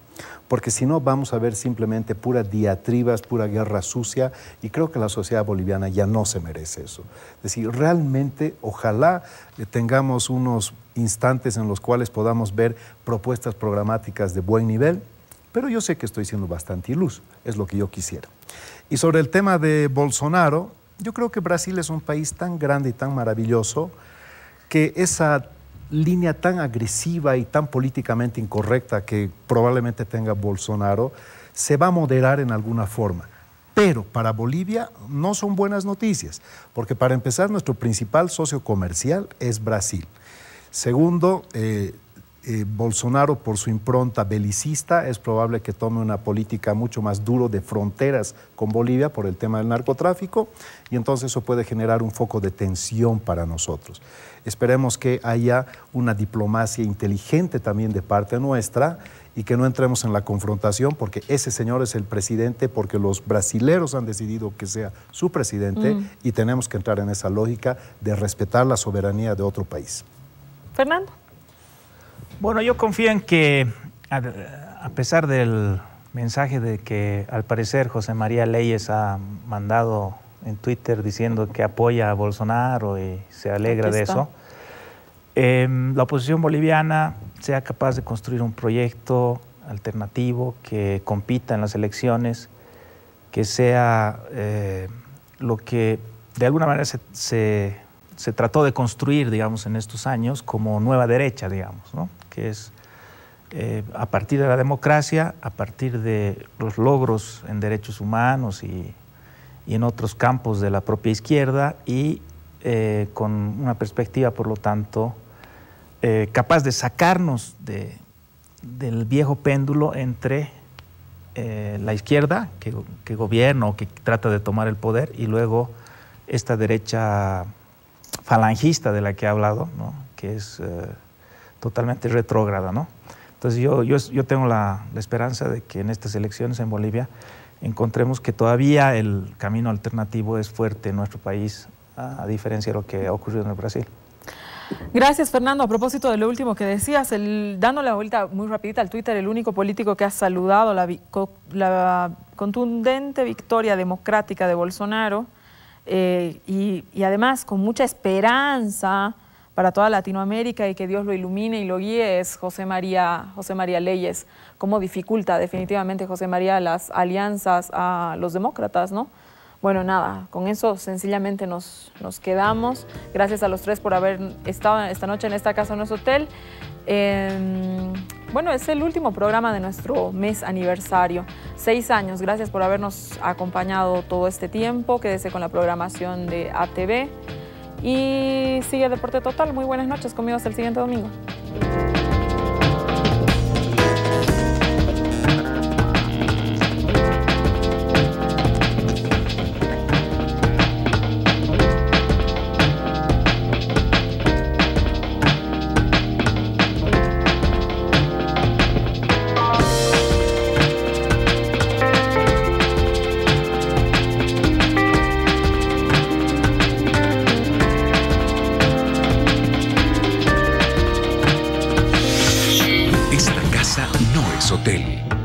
porque si no vamos a ver simplemente puras diatribas, pura guerra sucia, y creo que la sociedad boliviana ya no se merece eso. Es decir, realmente ojalá tengamos unos instantes en los cuales podamos ver propuestas programáticas de buen nivel, pero yo sé que estoy siendo bastante iluso, es lo que yo quisiera. Y sobre el tema de Bolsonaro, yo creo que Brasil es un país tan grande y tan maravilloso que esa línea tan agresiva y tan políticamente incorrecta que probablemente tenga Bolsonaro se va a moderar en alguna forma. Pero para Bolivia no son buenas noticias, porque para empezar nuestro principal socio comercial es Brasil. Segundo, Bolsonaro por su impronta belicista es probable que tome una política mucho más duro de fronteras con Bolivia por el tema del narcotráfico y entonces eso puede generar un foco de tensión para nosotros. Esperemos que haya una diplomacia inteligente también de parte nuestra y que no entremos en la confrontación porque ese señor es el presidente porque los brasileros han decidido que sea su presidente y tenemos que entrar en esa lógica de respetar la soberanía de otro país. Fernando. Bueno, yo confío en que, a pesar del mensaje de que al parecer José María Leyes ha mandado en Twitter diciendo que apoya a Bolsonaro y se alegra de eso, la oposición boliviana sea capaz de construir un proyecto alternativo que compita en las elecciones, que sea lo que de alguna manera se trató de construir, digamos, en estos años como nueva derecha, digamos, ¿no? Que es a partir de la democracia, a partir de los logros en derechos humanos y en otros campos de la propia izquierda y con una perspectiva, por lo tanto, capaz de sacarnos del viejo péndulo entre la izquierda, que gobierna o que trata de tomar el poder, y luego esta derecha falangista de la que he hablado, ¿no? Que es totalmente retrógrada, ¿no? Entonces yo tengo la esperanza de que en estas elecciones en Bolivia encontremos que todavía el camino alternativo es fuerte en nuestro país, a diferencia de lo que ha ocurrido en el Brasil. Gracias, Fernando. A propósito de lo último que decías, dando la vuelta muy rapidita al Twitter, el único político que ha saludado la contundente victoria democrática de Bolsonaro y además con mucha esperanza para toda Latinoamérica y que Dios lo ilumine y lo guíe es José María Leyes. Cómo dificulta definitivamente José María las alianzas a los demócratas, ¿no? Bueno, nada, con eso sencillamente nos quedamos. Gracias a los tres por haber estado esta noche en esta casa, en nuestro hotel. Bueno, es el último programa de nuestro mes aniversario. 6 años, gracias por habernos acompañado todo este tiempo. Quédese con la programación de ATV. Y sigue Deporte Total. Muy buenas noches, conmigo hasta el siguiente domingo. Hotel.